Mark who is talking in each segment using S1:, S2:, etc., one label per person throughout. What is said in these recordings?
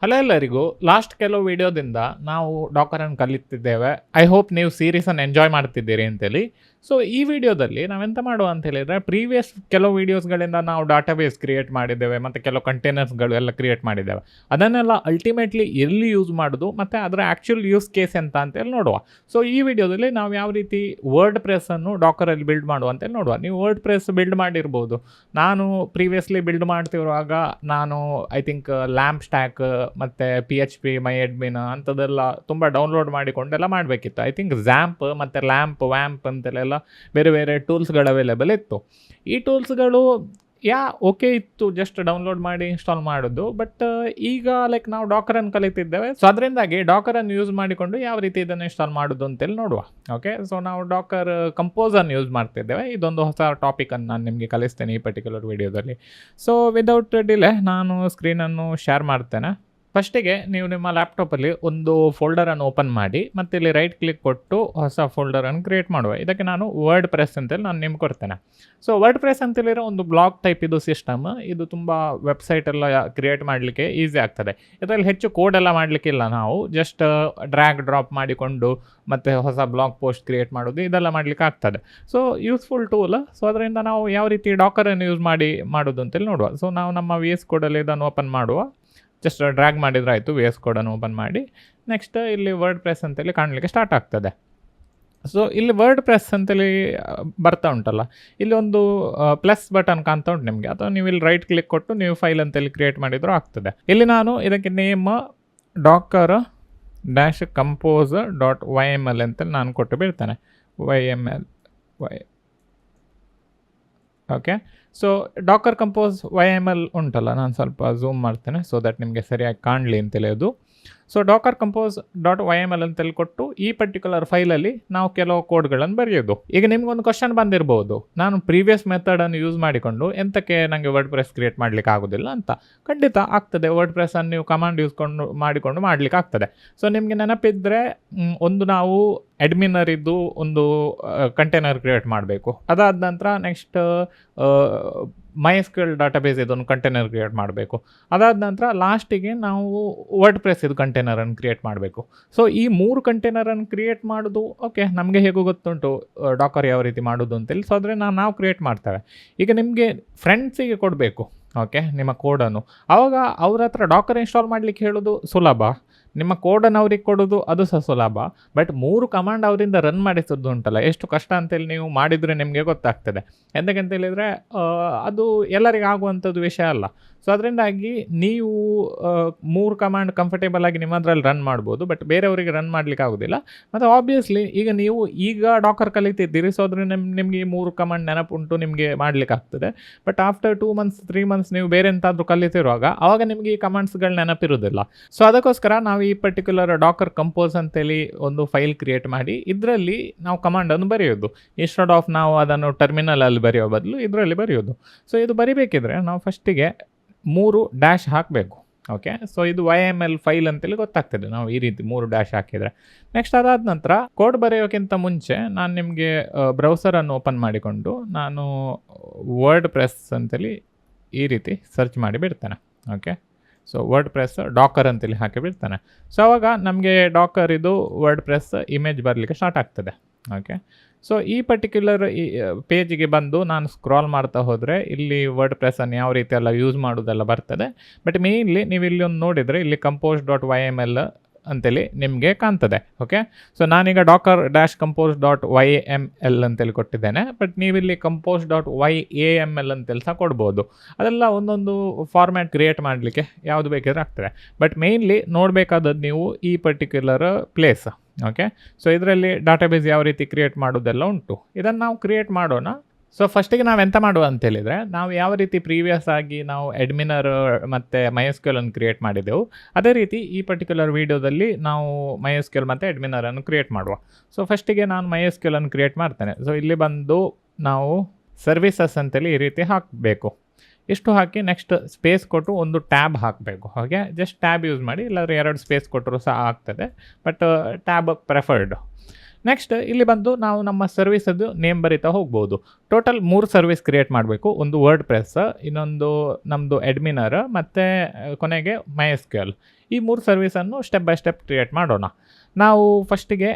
S1: Hello ಎಲ್ಲರಿಗೂ. Last ಕೆಲವು ವಿಡಿಯೋದಿಂದ ನಾವು ಡಾಕರನ್ನು ಕಲಿತಿದ್ದೇವೆ. ಐ ಹೋಪ್ ನೀವು ಸೀರೀಸನ್ನು ಎಂಜಾಯ್ ಮಾಡ್ತಿದ್ದೀರಿ ಅಂತೇಳಿ. ಸೊ ಈ ವಿಡಿಯೋದಲ್ಲಿ ನಾವೆಂತ ಮಾಡುವ ಅಂತ ಹೇಳಿದರೆ, ಪ್ರೀವಿಯಸ್ ಕೆಲವು ವೀಡಿಯೋಸ್ಗಳಿಂದ ನಾವು ಡಾಟಾಬೇಸ್ ಕ್ರಿಯೇಟ್ ಮಾಡಿದ್ದೇವೆ ಮತ್ತು ಕೆಲವು ಕಂಟೈನರ್ಸ್ಗಳು ಎಲ್ಲ ಕ್ರಿಯೇಟ್ ಮಾಡಿದ್ದೇವೆ. ಅದನ್ನೆಲ್ಲ ಅಲ್ಟಿಮೇಟ್ಲಿ ಎಲ್ಲಿ ಯೂಸ್ ಮಾಡೋದು ಮತ್ತು ಅದರ ಆ್ಯಕ್ಚುಲ್ ಯೂಸ್ ಕೇಸ್ ಎಂತ ಅಂತೇಳಿ ನೋಡುವ. ಸೊ ಈ ವಿಡಿಯೋದಲ್ಲಿ ನಾವು ಯಾವ ರೀತಿ ವರ್ಡ್ ಪ್ರೆಸ್ಸನ್ನು ಡಾಕರಲ್ಲಿ ಬಿಲ್ಡ್ ಮಾಡುವ ಅಂತೇಳಿ ನೋಡುವ. ನೀವು ವರ್ಡ್ ಪ್ರೆಸ್ ಬಿಲ್ಡ್ ಮಾಡಿರ್ಬೋದು. ನಾನು ಪ್ರೀವಿಯಸ್ಲಿ ಬಿಲ್ಡ್ ಮಾಡ್ತಿರುವಾಗ ನಾನು ಐ ಥಿಂಕ್ ಲ್ಯಾಂಪ್ ಸ್ಟ್ಯಾಕ್ ಮತ್ತು PHP MyAdmin ಅಂಥದ್ದೆಲ್ಲ ತುಂಬ ಡೌನ್ಲೋಡ್ ಮಾಡಿಕೊಂಡೆಲ್ಲ ಮಾಡಬೇಕಿತ್ತು. ಐ ಥಿಂಕ್ ಝ್ಯಾಂಪ್ ಮತ್ತು ವ್ಯಾಂಪ್ ಅಂತೆಲ್ಲ ಬೇರೆ ಬೇರೆ ಟೂಲ್ಸ್ಗಳು ಅವೈಲೇಬಲ್ ಇತ್ತು. ಈ ಟೂಲ್ಸ್ಗಳು ಓಕೆ ಇತ್ತು, ಜಸ್ಟ್ ಡೌನ್ಲೋಡ್ ಮಾಡಿ ಇನ್ಸ್ಟಾಲ್ ಮಾಡೋದು. ಬಟ್ ಈಗ ಲೈಕ್ ನಾವು ಡಾಕರನ್ನು ಕಲಿತಿದ್ದೇವೆ. ಸೊ ಅದರಿಂದಾಗಿ ಡಾಕರನ್ನು ಯೂಸ್ ಮಾಡಿಕೊಂಡು ಯಾವ ರೀತಿ ಇದನ್ನು ಇನ್ಸ್ಟಾಲ್ ಮಾಡೋದು ಅಂತೇಳಿ ನೋಡುವ. ಓಕೆ, ಸೊ ನಾವು ಡಾಕರ್ ಕಂಪೋಸನ್ನು ಯೂಸ್ ಮಾಡ್ತಿದ್ದೇವೆ. ಇದೊಂದು ಹೊಸ ಟಾಪಿಕನ್ನು ನಾನು ನಿಮಗೆ ಕಲಿಸ್ತೇನೆ ಈ ಪರ್ಟಿಕ್ಯುಲರ್ ವಿಡಿಯೋದಲ್ಲಿ. ಸೊ ವಿದೌಟ್ ಡಿಲೇ ನಾನು ಸ್ಕ್ರೀನನ್ನು ಶೇರ್ ಮಾಡ್ತೇನೆ. ಫಸ್ಟಿಗೆ ನೀವು ನಿಮ್ಮ ಲ್ಯಾಪ್ಟಾಪಲ್ಲಿ ಒಂದು ಫೋಲ್ಡರನ್ನು ಓಪನ್ ಮಾಡಿ ಮತ್ತು ಇಲ್ಲಿ ರೈಟ್ ಕ್ಲಿಕ್ ಕೊಟ್ಟು ಹೊಸ ಫೋಲ್ಡರನ್ನು ಕ್ರಿಯೇಟ್ ಮಾಡುವ. ಇದಕ್ಕೆ ನಾನು ವರ್ಡ್ ಪ್ರೆಸ್ ಅಂತೇಳಿ ನಾನು ನಿಮ್ಗೆ ಕೊಡ್ತೇನೆ. ಸೊ ವರ್ಡ್ ಪ್ರೆಸ್ ಅಂತೇಳಿರೋ ಒಂದು ಬ್ಲಾಗ್ ಟೈಪ್ ಇದು ಸಿಸ್ಟಮ್. ಇದು ತುಂಬ ವೆಬ್ಸೈಟೆಲ್ಲ ಕ್ರಿಯೇಟ್ ಮಾಡಲಿಕ್ಕೆ ಈಸಿ ಆಗ್ತದೆ. ಇದರಲ್ಲಿ ಹೆಚ್ಚು ಕೋಡೆಲ್ಲ ಮಾಡಲಿಕ್ಕಿಲ್ಲ. ನಾವು ಜಸ್ಟ್ ಡ್ರ್ಯಾಗ್ ಡ್ರಾಪ್ ಮಾಡಿಕೊಂಡು ಮತ್ತು ಹೊಸ ಬ್ಲಾಗ್ ಪೋಸ್ಟ್ ಕ್ರಿಯೇಟ್ ಮಾಡೋದು ಇದೆಲ್ಲ ಮಾಡಲಿಕ್ಕೆ ಆಗ್ತದೆ. So useful tool. ಸೊ ಅದರಿಂದ ನಾವು ಯಾವ ರೀತಿ ಡಾಕರನ್ನು ಯೂಸ್ ಮಾಡೋದು ಅಂತೇಳಿ ನೋಡುವ. ಸೊ ನಾವು ನಮ್ಮ VS ಕೋಡಲ್ಲಿ ಇದನ್ನು ಓಪನ್ ಮಾಡುವ. ಜಸ್ಟ್ ಡ್ರ್ಯಾಗ್ ಮಾಡಿದ್ರೆ ಆಯಿತು. VS ಕೋಡನ್ನು ಓಪನ್ ಮಾಡಿ ನೆಕ್ಸ್ಟ್ ಇಲ್ಲಿ ವರ್ಡ್ ಪ್ರೆಸ್ ಅಂತೇಳಿ ಕಾಣಲಿಕ್ಕೆ ಸ್ಟಾರ್ಟ್ ಆಗ್ತದೆ. ಸೊ ಇಲ್ಲಿ ವರ್ಡ್ ಪ್ರೆಸ್ ಅಂತೇಳಿ ಬರ್ತಾ ಉಂಟಲ್ಲ, ಇಲ್ಲಿ ಒಂದು ಪ್ಲಸ್ ಬಟನ್ ಕಾಣ್ತಾ ಉಂಟು ನಿಮಗೆ. ಅಥವಾ ನೀವು ಇಲ್ಲಿ ರೈಟ್ ಕ್ಲಿಕ್ ಕೊಟ್ಟು ನೀವು ಫೈಲ್ ಅಂತೇಳಿ ಕ್ರಿಯೇಟ್ ಮಾಡಿದರೂ ಆಗ್ತದೆ. ಇಲ್ಲಿ ನಾನು ಇದಕ್ಕೆ ನೇಮ್ docker-compose.yml ಅಂತೇಳಿ ನಾನು ಕೊಟ್ಟು ಬಿಡ್ತೇನೆ. YML okay. So Dakar compose YML ಉಂಟಲ್ಲ, ನಾನು ಸ್ವಲ್ಪ ಝೂಮ್ ಮಾಡ್ತೇನೆ ಸೊ ದಟ್ ನಿಮಗೆ ಸರಿಯಾಗಿ ಕಾಣಲಿ ಅಂತೇಳಿ ಅದು. ಸೊ docker-compose.yml ಅಂತೇಳಿ ಕೊಟ್ಟು ಈ ಪರ್ಟಿಕ್ಯುಲರ್ ಫೈಲಲ್ಲಿ ನಾವು ಕೆಲವು ಕೋಡ್ಗಳನ್ನು ಬರೆಯೋದು. ಈಗ ನಿಮ್ಗೊಂದು ಕ್ವಶನ್ ಬಂದಿರ್ಬೋದು, ನಾನು ಪ್ರೀವಿಯಸ್ ಮೆಥಡನ್ನು ಯೂಸ್ ಮಾಡಿಕೊಂಡು ಎಂತಕ್ಕೆ ನನಗೆ ವರ್ಡ್ ಪ್ರೆಸ್ ಕ್ರಿಯೇಟ್ ಮಾಡಲಿಕ್ಕೆ ಆಗೋದಿಲ್ಲ ಅಂತ. ಖಂಡಿತ ಆಗ್ತದೆ. ವರ್ಡ್ ಪ್ರೆಸ್ಸನ್ನು ನೀವು ಕಮಾಂಡ್ ಮಾಡಿಕೊಂಡು ಮಾಡಲಿಕ್ಕೆ ಆಗ್ತದೆ. ಸೊ ನಿಮಗೆ ನೆನಪಿದ್ದರೆ ಒಂದು ನಾವು ಅಡ್ಮಿನರಿದ್ದು ಒಂದು ಕಂಟೈನರ್ ಕ್ರಿಯೇಟ್ ಮಾಡಬೇಕು. ಅದಾದ ನಂತರ ನೆಕ್ಸ್ಟ್ MySQL ಡಾಟಾಬೇಸ್ ಇದೊಂದು ಕಂಟೈನರ್ ಕ್ರಿಯೇಟ್ ಮಾಡಬೇಕು. ಅದಾದ ನಂತರ ಲಾಸ್ಟಿಗೆ ನಾವು ವರ್ಡ್ ಪ್ರೆಸ್ ಇದು ಕಂಟೈನರನ್ನು ಕ್ರಿಯೇಟ್ ಮಾಡಬೇಕು. ಸೊ ಈ 3 ಕಂಟೈನರನ್ನು ಕ್ರಿಯೇಟ್ ಮಾಡೋದು ಓಕೆ, ನಮಗೆ ಹೇಗೂ ಗೊತ್ತುಂಟು ಡಾಕರ್ ಯಾವ ರೀತಿ ಮಾಡೋದು ಅಂತೇಳಿ. ಸೊ ಅದರಿಂದ ನಾವು ಕ್ರಿಯೇಟ್ ಮಾಡ್ತೇವೆ. ಈಗ ನಿಮಗೆ ಫ್ರೆಂಡ್ಸಿಗೆ ಕೊಡಬೇಕು ಓಕೆ ನಿಮ್ಮ ಕೋಡನ್ನು. ಆವಾಗ ಅವ್ರ ಹತ್ರ ಡಾಕರ್ ಇನ್ಸ್ಟಾಲ್ ಮಾಡಲಿಕ್ಕೆ ಹೇಳೋದು ಸುಲಭ, ನಿಮ್ಮ ಕೋಡನ್ನು ಅವ್ರಿಗೆ ಕೊಡೋದು ಅದು ಸಹ ಸುಲಭ. ಬಟ್ 3 ಕಮಾಂಡ್ ಅವರಿಂದ ರನ್ ಮಾಡಿಸೋದು ಉಂಟಲ್ಲ, ಎಷ್ಟು ಕಷ್ಟ ಅಂತೇಳಿ ನೀವು ಮಾಡಿದರೆ ನಿಮಗೆ ಗೊತ್ತಾಗ್ತದೆ. ಎಂತಕ್ಕಂತ ಹೇಳಿದರೆ ಅದು ಎಲ್ಲರಿಗೆ ಆಗುವಂಥದ್ದು ವಿಷಯ ಅಲ್ಲ. ಸೊ ಅದರಿಂದಾಗಿ ನೀವು 3 ಕಮಾಂಡ್ ಕಂಫರ್ಟೇಬಲ್ ಆಗಿ ನಿಮ್ಮ ಅದರಲ್ಲಿ ರನ್ ಮಾಡ್ಬೋದು, ಬಟ್ ಬೇರೆಯವರಿಗೆ ರನ್ ಮಾಡಲಿಕ್ಕೆ ಆಗೋದಿಲ್ಲ. ಮತ್ತು ಆಬ್ವಿಯಸ್ಲಿ ಈಗ ಡಾಕರ್ ಕಲಿತಿದ್ದೀರಿ. ಸೊ ಅದ್ರ ನಿಮಗೆ ಈ 3 ಕಮಾಂಡ್ ನೆನಪುಂಟು, ನಿಮಗೆ ಮಾಡಲಿಕ್ಕೆ ಆಗ್ತದೆ. ಬಟ್ ಆಫ್ಟರ್ 2 months 3 months ನೀವು ಬೇರೆ ಎಂತಾದರೂ ಕಲಿತಿರುವಾಗ ಆವಾಗ ನಿಮಗೆ ಈ ಕಮಾಂಡ್ಸ್ಗಳು ನೆನಪಿರೋದಿಲ್ಲ. ಸೊ ಅದಕ್ಕೋಸ್ಕರ ನಾವು ಈ ಪರ್ಟಿಕ್ಯುಲರ್ ಡಾಕರ್ ಕಂಪೋಸ್ ಅಂತೇಳಿ ಒಂದು ಫೈಲ್ ಕ್ರಿಯೇಟ್ ಮಾಡಿ ಇದರಲ್ಲಿ ನಾವು ಕಮಾಂಡನ್ನು ಬರೆಯೋದು. ಇನ್ಸ್ಟೆಡ್ ಆಫ್ ನಾವು ಅದನ್ನು ಟರ್ಮಿನಲಲ್ಲಿ ಬರೆಯೋ ಬದಲು ಇದರಲ್ಲಿ ಬರೆಯೋದು. ಸೊ ಇದು ಬರಿಬೇಕಿದ್ರೆ ನಾವು ಫಸ್ಟಿಗೆ 3 ಡ್ಯಾಶ್ ಹಾಕಬೇಕು. ಓಕೆ, ಸೊ ಇದು YML ಫೈಲ್ ಅಂತೇಳಿ ಗೊತ್ತಾಗ್ತದೆ ನಾವು ಈ ರೀತಿ 3 ಡ್ಯಾಶ್ ಹಾಕಿದರೆ. ನೆಕ್ಸ್ಟ್ ಅದಾದ ನಂತರ ಕೋಡ್ ಬರೆಯೋಕ್ಕಿಂತ ಮುಂಚೆ ನಾನು ನಿಮಗೆ ಬ್ರೌಸರನ್ನು ಓಪನ್ ಮಾಡಿಕೊಂಡು ನಾನು ವರ್ಡ್ ಪ್ರೆಸ್ ಅಂತೇಳಿ ಈ ರೀತಿ ಸರ್ಚ್ ಮಾಡಿ ಬಿಡ್ತೇನೆ. Okay, so word press Dakar ಅಂತೇಳಿ ಹಾಕಿಬಿಡ್ತಾನೆ. ಸೊ ಆವಾಗ ನಮಗೆ ಡಾಕರ್ ಇದು ವರ್ಡ್ ಪ್ರೆಸ್ ಇಮೇಜ್ ಬರಲಿಕ್ಕೆ ಸ್ಟಾರ್ಟ್ ಆಗ್ತದೆ. ಓಕೆ, ಸೊ ಈ ಪರ್ಟಿಕ್ಯುಲರ್ ಪೇಜಿಗೆ ಬಂದು ನಾನು ಸ್ಕ್ರಾಲ್ ಮಾಡ್ತಾ ಹೋದರೆ ಇಲ್ಲಿ ವರ್ಡ್ ಪ್ರೆಸ್ಸನ್ನು ಯಾವ ರೀತಿ ಎಲ್ಲ ಯೂಸ್ ಮಾಡೋದೆಲ್ಲ ಬರ್ತದೆ. ಬಟ್ ಮೇಯ್ನ್ಲಿ ನೀವು ಇಲ್ಲಿ ಒಂದು ನೋಡಿದರೆ ಇಲ್ಲಿ compose.yml ಅಂತೇಳಿ ನಿಮಗೆ ಕಾಣ್ತದೆ. ಓಕೆ, ಸೊ ನಾನೀಗ docker-compose.yml ಅಂತೇಳಿ ಕೊಟ್ಟಿದ್ದೇನೆ. ಬಟ್ ನೀವಿಲ್ಲಿ compose.yaml ಅಂತೇಳಿ ಸಹ ಕೊಡ್ಬೋದು. ಅದೆಲ್ಲ ಒಂದೊಂದು ಫಾರ್ಮ್ಯಾಟ್ ಕ್ರಿಯೇಟ್ ಮಾಡಲಿಕ್ಕೆ ಯಾವುದು ಬೇಕಿದ್ರೆ ಆಗ್ತದೆ. ಬಟ್ ಮೇಯ್ನ್ಲಿ ನೋಡಬೇಕಾದದ್ದು ನೀವು ಈ ಪರ್ಟಿಕ್ಯುಲರ್ ಪ್ಲೇಸ್. ಓಕೆ, ಸೊ ಇದರಲ್ಲಿ ಡಾಟಾಬೇಸ್ ಯಾವ ರೀತಿ ಕ್ರಿಯೇಟ್ ಮಾಡೋದೆಲ್ಲ ಉಂಟು. ಇದನ್ನು ನಾವು ಕ್ರಿಯೇಟ್ ಮಾಡೋಣ. ಸೊ ಫಸ್ಟಿಗೆ ನಾವು ಎಂತ ಮಾಡುವ ಅಂತೇಳಿದರೆ, ನಾವು ಯಾವ ರೀತಿ ಪ್ರೀವಿಯಸ್ ಆಗಿ ನಾವು ಅಡ್ಮಿನರ್ ಮತ್ತು MySQL ಅನ್ನು ಕ್ರಿಯೇಟ್ ಮಾಡಿದೆವು, ಅದೇ ರೀತಿ ಈ ಪರ್ಟಿಕ್ಯುಲರ್ ವೀಡಿಯೋದಲ್ಲಿ ನಾವು MySQL ಮತ್ತು ಅಡ್ಮಿನರನ್ನು ಕ್ರಿಯೇಟ್ ಮಾಡುವ. ಸೊ ಫಸ್ಟಿಗೆ ನಾನು MySQL ಅನ್ನು ಕ್ರಿಯೇಟ್ ಮಾಡ್ತೇನೆ. ಸೊ ಇಲ್ಲಿ ಬಂದು ನಾವು ಸರ್ವಿಸಸ್ ಅಂತೇಳಿ ಈ ರೀತಿ ಹಾಕಬೇಕು. ಇಷ್ಟು ಹಾಕಿ ನೆಕ್ಸ್ಟ್ ಸ್ಪೇಸ್ ಕೊಟ್ಟು ಒಂದು ಟ್ಯಾಬ್ ಹಾಕಬೇಕು. ಹಾಗೆ ಜಸ್ಟ್ ಟ್ಯಾಬ್ ಯೂಸ್ ಮಾಡಿ, ಇಲ್ಲಾಂದರೆ 2 ಸ್ಪೇಸ್ ಕೊಟ್ಟರು ಸಹ ಆಗ್ತದೆ. But tab ಪ್ರೆಫರ್ಡ್. ನೆಕ್ಸ್ಟ್ ಇಲ್ಲಿ ಬಂದು ನಾವು ನಮ್ಮ ಸರ್ವಿಸದ್ದು ನೇಮ್ ಬರಿತಾ ಹೋಗ್ಬೋದು. ಟೋಟಲ್ 3 ಸರ್ವಿಸ್ ಕ್ರಿಯೇಟ್ ಮಾಡಬೇಕು. ಒಂದು ವರ್ಡ್ ಪ್ರೆಸ್, ಇನ್ನೊಂದು ನಮ್ಮದು ಅಡ್ಮಿನರ್ ಮತ್ತು ಕೊನೆಗೆ MySQL. ಈ 3 ಸರ್ವಿಸನ್ನು ಸ್ಟೆಪ್ ಬೈ ಸ್ಟೆಪ್ ಕ್ರಿಯೇಟ್ ಮಾಡೋಣ. ನಾವು ಫಸ್ಟಿಗೆ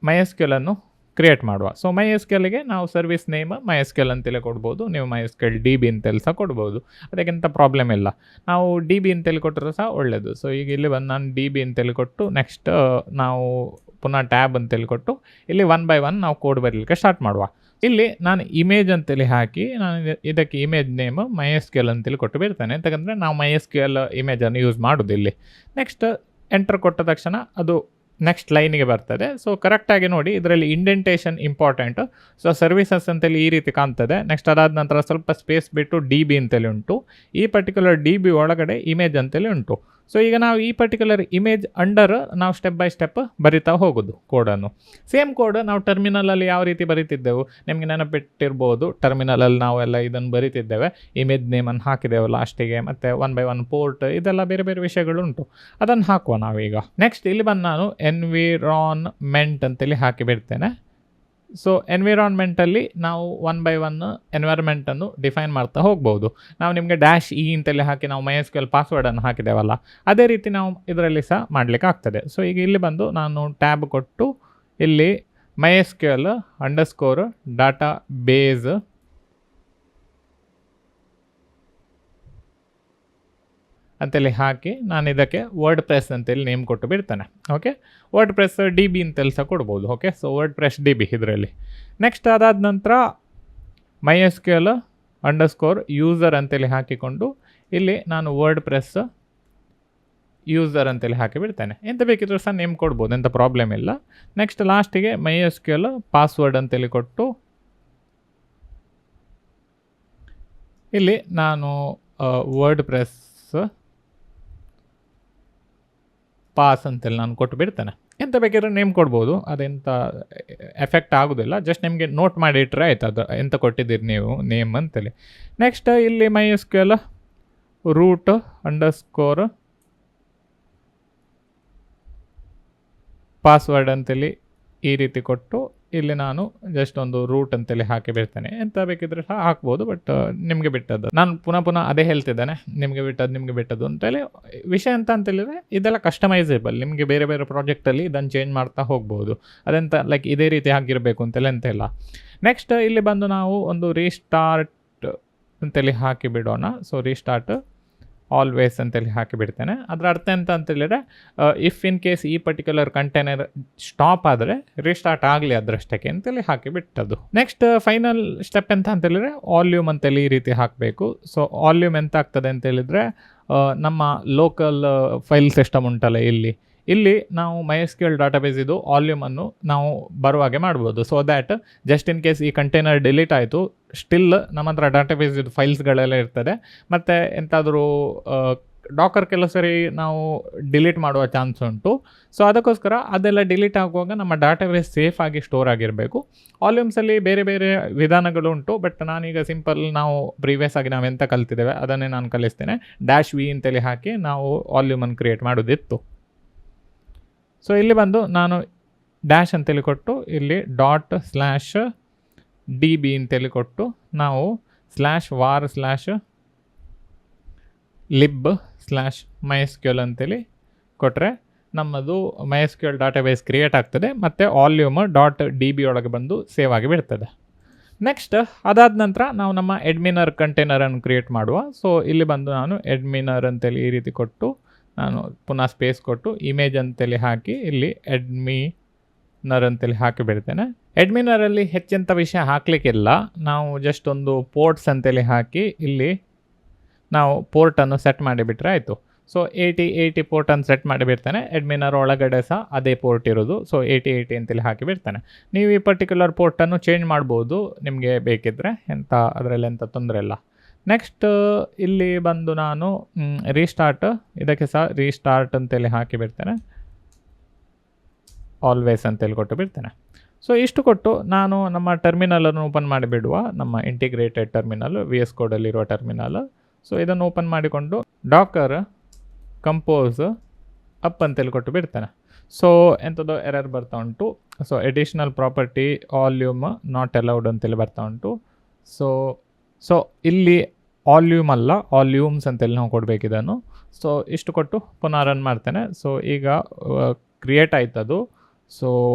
S1: MySQL ಅನ್ನು ಕ್ರಿಯೇಟ್ ಮಾಡುವ. ಸೊ MySQLಗೆ ನಾವು ಸರ್ವಿಸ್ ನೇಮ್ MySQL ಅಂತೇಳಿ ಕೊಡ್ಬೋದು. ನೀವು MySQL DB ಅಂತೇಳಿ ಸಹ ಕೊಡ್ಬೋದು, ಅದಕ್ಕೆಂತ ಪ್ರಾಬ್ಲಮ್ ಇಲ್ಲ. ನಾವು DB ಅಂತೇಳಿ ಕೊಟ್ಟರೆ ಸಹ ಒಳ್ಳೆಯದು. ಸೊ ಈಗ ಇಲ್ಲಿ ಬಂದು ನಾನು DB ಅಂತೇಳಿ ಕೊಟ್ಟು ನೆಕ್ಸ್ಟ್ ನಾವು ಪುನಃ ಟ್ಯಾಬ್ ಅಂತೇಳಿ ಕೊಟ್ಟು ಇಲ್ಲಿ 1 by 1 ನಾವು ಕೋಡ್ ಬರಲಿಕ್ಕೆ ಸ್ಟಾರ್ಟ್ ಮಾಡುವ. ಇಲ್ಲಿ ನಾನು ಇಮೇಜ್ ಅಂತೇಳಿ ಹಾಕಿ ನಾನು ಇದಕ್ಕೆ ಇಮೇಜ್ ನೇಮ್ MySQL ಅಂತೇಳಿ ಕೊಟ್ಟು ಬಿಡ್ತೇನೆ. ಯಾಕಂದರೆ ನಾವು MySQL ಇಮೇಜನ್ನು ಯೂಸ್ ಮಾಡೋದು ಇಲ್ಲಿ. ನೆಕ್ಸ್ಟ್ ಎಂಟರ್ ಕೊಟ್ಟ ತಕ್ಷಣ ಅದು ನೆಕ್ಸ್ಟ್ ಲೈನಿಗೆ ಬರ್ತದೆ. ಸೊ ಕರೆಕ್ಟಾಗಿ ನೋಡಿ, ಇದರಲ್ಲಿ ಇಂಡೆಂಟೇಷನ್ ಇಂಪಾರ್ಟೆಂಟು. ಸೊ ಸರ್ವಿಸಸ್ ಅಂತೇಳಿ ಈ ರೀತಿ ಕಾಣ್ತದೆ. ನೆಕ್ಸ್ಟ್ ಅದಾದ ನಂತರ ಸ್ವಲ್ಪ ಸ್ಪೇಸ್ ಬಿಟ್ಟು DB ಅಂತೇಳಿ ಉಂಟು. ಈ ಪರ್ಟಿಕ್ಯುಲರ್ DB ಒಳಗಡೆ ಇಮೇಜ್ ಅಂತೇಳಿ ಉಂಟು. ಸೊ ಈಗ ನಾವು ಈ ಪರ್ಟಿಕ್ಯುಲರ್ ಇಮೇಜ್ ಅಂಡರ್ ನಾವು ಸ್ಟೆಪ್ ಬೈ ಸ್ಟೆಪ್ ಬರಿತಾ ಹೋಗೋದು ಕೋಡನ್ನು. ಸೇಮ್ ಕೋಡ್ ನಾವು ಟರ್ಮಿನಲಲ್ಲಿ ಯಾವ ರೀತಿ ಬರಿತಿದ್ದೆವು ನಿಮಗೆ ನೆನಪಿಟ್ಟಿರ್ಬೋದು. ಟರ್ಮಿನಲಲ್ಲಿ ನಾವೆಲ್ಲ ಇದನ್ನು ಬರಿತಿದ್ದೇವೆ, ಇಮೇಜ್ ನೇಮನ್ನು ಹಾಕಿದೆವು ಲಾಸ್ಟಿಗೆ, ಮತ್ತು 1 by 1 ಪೋರ್ಟ್, ಇದೆಲ್ಲ ಬೇರೆ ಬೇರೆ ವಿಷಯಗಳುಂಟು. ಅದನ್ನು ಹಾಕುವ ನಾವೀಗ. ನೆಕ್ಸ್ಟ್ ಇಲ್ಲಿ ಬಂದು ನಾನು ಎನ್ವಿರಾನ್ಮೆಂಟ್ ಅಂತೇಳಿ ಹಾಕಿ ಬಿಡ್ತೇನೆ. ಸೊ ಎನ್ವಿರಾನ್ಮೆಂಟಲ್ಲಿ ನಾವು 1 by 1 ಎನ್ವೈರ್ಮೆಂಟನ್ನು ಡಿಫೈನ್ ಮಾಡ್ತಾ ಹೋಗ್ಬೋದು. ನಾವು ನಿಮಗೆ -e ಅಂತೇಳಿ ಹಾಕಿ ನಾವು MySQL ಪಾಸ್ವರ್ಡನ್ನು ಹಾಕಿದ್ದೇವಲ್ಲ, ಅದೇ ರೀತಿ ನಾವು ಇದರಲ್ಲಿ ಸಹ ಮಾಡಲಿಕ್ಕೆ ಆಗ್ತದೆ. ಸೊ ಈಗ ಇಲ್ಲಿ ಬಂದು ನಾನು ಟ್ಯಾಬ್ ಕೊಟ್ಟು ಇಲ್ಲಿ MySQL _database ಅಂತೇಳಿ ಹಾಕಿ ನಾನು ಇದಕ್ಕೆ ವರ್ಡ್‌ಪ್ರೆಸ್ ಅಂತೇಳಿ ನೇಮ್ ಕೊಟ್ಟು ಬಿಡ್ತೇನೆ. ಓಕೆ, ವರ್ಡ್‌ಪ್ರೆಸ್ DB ಅಂತೇಳಿ ಸಹ ಕೊಡ್ಬೋದು. ಓಕೆ, ಸೊ ವರ್ಡ್‌ಪ್ರೆಸ್ DB ಇದರಲ್ಲಿ. ನೆಕ್ಸ್ಟ್ ಅದಾದ ನಂತರ MySQL _user ಅಂತೇಳಿ ಹಾಕಿಕೊಂಡು ಇಲ್ಲಿ ನಾನು ವರ್ಡ್‌ಪ್ರೆಸ್ ಯೂಸರ್ ಅಂತೇಳಿ ಹಾಕಿ ಬಿಡ್ತೇನೆ. ಎಂತ ಬೇಕಿದ್ರೂ ಸಹ ನೇಮ್ ಕೊಡ್ಬೋದು, ಎಂಥ ಪ್ರಾಬ್ಲಮ್ ಇಲ್ಲ. ನೆಕ್ಸ್ಟ್ ಲಾಸ್ಟಿಗೆ MySQL ಪಾಸ್ವರ್ಡ್ ಅಂತೇಳಿ ಕೊಟ್ಟು ಇಲ್ಲಿ ನಾನು ವರ್ಡ್‌ಪ್ರೆಸ್ ಪಾಸ್ ಅಂತೇಳಿ ನಾನು ಕೊಟ್ಟು ಬಿಡ್ತೇನೆ. ಎಂತ ಬೇಕಾದ್ರೆ ನೇಮ್ ಕೊಡ್ಬೋದು, ಅದೆಂತ ಎಫೆಕ್ಟ್ ಆಗೋದಿಲ್ಲ. ಜಸ್ಟ್ ನಿಮಗೆ ನೋಟ್ ಮಾಡಿ ಇಟ್ಟರೆ ಆಯ್ತು ಅದು ಎಂತ ಕೊಟ್ಟಿದ್ದೀರಿ ನೀವು ನೇಮ್ ಅಂತೇಳಿ. ನೆಕ್ಸ್ಟ್ ಇಲ್ಲಿ MySQL root _ ಪಾಸ್ವರ್ಡ್ ಅಂತೇಳಿ ಈ ರೀತಿ ಕೊಟ್ಟು ಇಲ್ಲಿ ನಾನು ಜಸ್ಟ್ ಒಂದು ರೂಟ್ ಅಂತೇಳಿ ಹಾಕಿ ಬಿಡ್ತೇನೆ. ಎಂತ ಬೇಕಿದ್ರೆ ಸಹ ಹಾಕ್ಬೋದು, ಬಟ್ ನಿಮಗೆ ಬಿಟ್ಟದ್ದು. ನಾನು ಪುನಃ ಅದೇ ಹೇಳ್ತಿದ್ದೇನೆ, ನಿಮಗೆ ಬಿಟ್ಟದ್ದು ಅಂತೇಳಿ. ವಿಷಯ ಅಂತೇಳಿದರೆ ಇದೆಲ್ಲ ಕಸ್ಟಮೈಸೇಬಲ್. ನಿಮಗೆ ಬೇರೆ ಬೇರೆ ಪ್ರಾಜೆಕ್ಟಲ್ಲಿ ಇದನ್ನು ಚೇಂಜ್ ಮಾಡ್ತಾ ಹೋಗ್ಬೋದು. ಅದೆಂತ ಲೈಕ್ ಇದೇ ರೀತಿ ಆಗಿರಬೇಕು ಅಂತೇಳಿ ಎಂತಿಲ್ಲ. ನೆಕ್ಸ್ಟ್ ಇಲ್ಲಿ ಬಂದು ನಾವು ಒಂದು ರೀಸ್ಟಾರ್ಟ್ ಅಂತೇಳಿ ಹಾಕಿ ಬಿಡೋಣ. ಸೊ ರೀಸ್ಟಾರ್ಟ್ ಆಲ್ವೇಸ್ ಅಂತೇಳಿ ಹಾಕಿ ಬಿಡ್ತೇನೆ. ಅದರ ಅರ್ಥ ಎಂತ ಅಂತೇಳಿದರೆ ಇಫ್ ಇನ್ ಕೇಸ್ ಈ ಪರ್ಟಿಕ್ಯುಲರ್ ಕಂಟೈನರ್ ಸ್ಟಾಪ್ ಆದರೆ ರೀಸ್ಟಾರ್ಟ್ ಆಗಲಿ ಅದರಷ್ಟಕ್ಕೆ ಅಂತೇಳಿ ಹಾಕಿ ಬಿಟ್ಟದ್ದು. ನೆಕ್ಸ್ಟ್ ಫೈನಲ್ ಸ್ಟೆಪ್ ಎಂತ ಅಂತೇಳಿದರೆ ವಾಲ್ಯೂಮ್ ಅಂತೇಳಿ ಈ ರೀತಿ ಹಾಕಬೇಕು. ಸೊ ವಾಲ್ಯೂಮ್ ಎಂತ ಆಗ್ತದೆ ಅಂತೇಳಿದರೆ ನಮ್ಮ ಲೋಕಲ್ ಫೈಲ್ ಸಿಸ್ಟಮ್ ಉಂಟಲ್ಲ, ಇಲ್ಲಿ ನಾವು MySQL ಡಾಟಾಬೇಸ್ ಇದು ವಾಲ್ಯೂಮನ್ನು ನಾವು ಬರುವಾಗೆ ಮಾಡ್ಬೋದು. So that just in case ಈ ಕಂಟೈನರ್ ಡಿಲೀಟ್ ಆಯಿತು, ಸ್ಟಿಲ್ ನಮ್ಮ ಹತ್ರ ಡಾಟಾಬೇಸ್ ಇದು ಫೈಲ್ಸ್ಗಳೆಲ್ಲ ಇರ್ತದೆ. ಮತ್ತು ಎಂತಾದರೂ ಡಾಕರ್ ಕೆಲವು ಸರಿ ನಾವು ಡಿಲೀಟ್ ಮಾಡುವ ಚಾನ್ಸ್ ಉಂಟು. ಸೊ ಅದಕ್ಕೋಸ್ಕರ ಅದೆಲ್ಲ ಡಿಲೀಟ್ ಆಗುವಾಗ ನಮ್ಮ ಡಾಟಾಬೇಸ್ ಸೇಫ್ ಆಗಿ ಸ್ಟೋರ್ ಆಗಿರಬೇಕು. ವಾಲ್ಯೂಮ್ಸಲ್ಲಿ ಬೇರೆ ಬೇರೆ ವಿಧಾನಗಳು ಉಂಟು, ಬಟ್ ನಾನೀಗ ಸಿಂಪಲ್ ನಾವು ಪ್ರೀವಿಯಸ್ ಆಗಿ ನಾವು ಎಂತ ಕಲ್ತಿದ್ದೇವೆ ಅದನ್ನೇ ನಾನು ಕಲಿಸ್ತೇನೆ. -v ಅಂತೇಳಿ ಹಾಕಿ ನಾವು ವಾಲ್ಯೂಮನ್ನು ಕ್ರಿಯೇಟ್ ಮಾಡೋದಿತ್ತು. ಸೊ ಇಲ್ಲಿ ಬಂದು ನಾನು ಡ್ಯಾಶ್ ಅಂತೇಳಿ ಕೊಟ್ಟು ಇಲ್ಲಿ ./DB ಅಂತೇಳಿ ಕೊಟ್ಟು ನಾವು /var/lib/MySQL ಅಂತೇಳಿ ಕೊಟ್ಟರೆ ನಮ್ಮದು MySQL ಡಾಟಾಬೇಸ್ ಕ್ರಿಯೇಟ್ ಆಗ್ತದೆ ಮತ್ತು ವಾಲ್ಯೂಮ್ .db ಒಳಗೆ ಬಂದು ಸೇವ್ ಆಗಿ ಬಿಡ್ತದೆ. ನೆಕ್ಸ್ಟ್ ಅದಾದ ನಂತರ ನಾವು ನಮ್ಮ ಎಡ್ಮಿನರ್ ಕಂಟೈನರನ್ನು ಕ್ರಿಯೇಟ್ ಮಾಡುವ. ಸೊ ಇಲ್ಲಿ ಬಂದು ನಾನು ಎಡ್ಮಿನರ್ ಅಂತೇಳಿ ಈ ರೀತಿ ಕೊಟ್ಟು ನಾನು ಪುನಃ ಸ್ಪೇಸ್ ಕೊಟ್ಟು ಇಮೇಜ್ ಅಂತೇಳಿ ಹಾಕಿ ಇಲ್ಲಿ ಎಡ್ಮಿನರ್ ಅಂತೇಳಿ ಹಾಕಿ ಬಿಡ್ತೇನೆ. ಎಡ್ಮಿನರಲ್ಲಿ ಹೆಚ್ಚೆಂಥ ವಿಷಯ ಹಾಕಲಿಕ್ಕಿಲ್ಲ, ನಾವು ಜಸ್ಟ್ ಒಂದು ಪೋರ್ಟ್ಸ್ ಅಂತೇಳಿ ಹಾಕಿ ಇಲ್ಲಿ ನಾವು ಪೋರ್ಟನ್ನು ಸೆಟ್ ಮಾಡಿಬಿಟ್ರೆ ಆಯಿತು. So 80 ಪೋರ್ಟನ್ನು set ಮಾಡಿಬಿಡ್ತೇನೆ. ಎಡ್ಮಿನರ್ ಒಳಗಡೆ ಸಹ ಅದೇ ಪೋರ್ಟ್ ಇರೋದು. ಸೊ 80 ಅಂತೇಳಿ ಹಾಕಿ ಬಿಡ್ತೇನೆ. ನೀವು ಈ ಪರ್ಟಿಕ್ಯುಲರ್ ಪೋರ್ಟನ್ನು ಚೇಂಜ್ ಮಾಡ್ಬೋದು ನಿಮಗೆ ಬೇಕಿದ್ದರೆ, ಅದರಲ್ಲಿ ಎಂಥ ತೊಂದರೆ ಇಲ್ಲ. ನೆಕ್ಸ್ಟ್ ಇಲ್ಲಿ ಬಂದು ನಾನು ರೀಸ್ಟಾರ್ಟ್, ಇದಕ್ಕೆ ಸಹ ರೀಸ್ಟಾರ್ಟ್ ಅಂತೇಳಿ ಹಾಕಿ ಬಿಡ್ತೇನೆ, ಆಲ್ವೇಸ್ ಅಂತೇಳಿ ಕೊಟ್ಟು ಬಿಡ್ತೇನೆ. ಸೊ ಇಷ್ಟು ಕೊಟ್ಟು ನಾನು ನಮ್ಮ ಟರ್ಮಿನಲನ್ನು ಓಪನ್ ಮಾಡಿಬಿಡುವ, ನಮ್ಮ ಇಂಟಿಗ್ರೇಟೆಡ್ ಟರ್ಮಿನಲ್ VS ಕೋಡಲ್ಲಿರುವ ಟರ್ಮಿನಲ್. ಸೊ ಇದನ್ನು ಓಪನ್ ಮಾಡಿಕೊಂಡು ಡಾಕರ್ ಕಂಪೋಸ್ ಅಪ್ ಅಂತೇಳಿ ಕೊಟ್ಟು ಬಿಡ್ತೇನೆ. ಸೊ ಎಂಥದ್ದು ಎರರ್ ಬರ್ತಾ ಉಂಟು. So additional property volume not allowed ಅಂತೇಳಿ ಬರ್ತಾ ಉಂಟು. ಸೊ ಇಲ್ಲಿ ವಾಲ್ಯೂಮ್ ಅಲ್ಲ ವಾಲ್ಯೂಮ್ಸ್ ಅಂತೇಳಿ ನಾವು ಕೊಡಬೇಕಿದನ್ನು. ಸೊ ಇಷ್ಟು ಕೊಟ್ಟು ಪುನಃ ರನ್ ಮಾಡ್ತೇನೆ. ಸೊ ಈಗ ಕ್ರಿಯೇಟ್ ಆಯ್ತದು. ಸೊ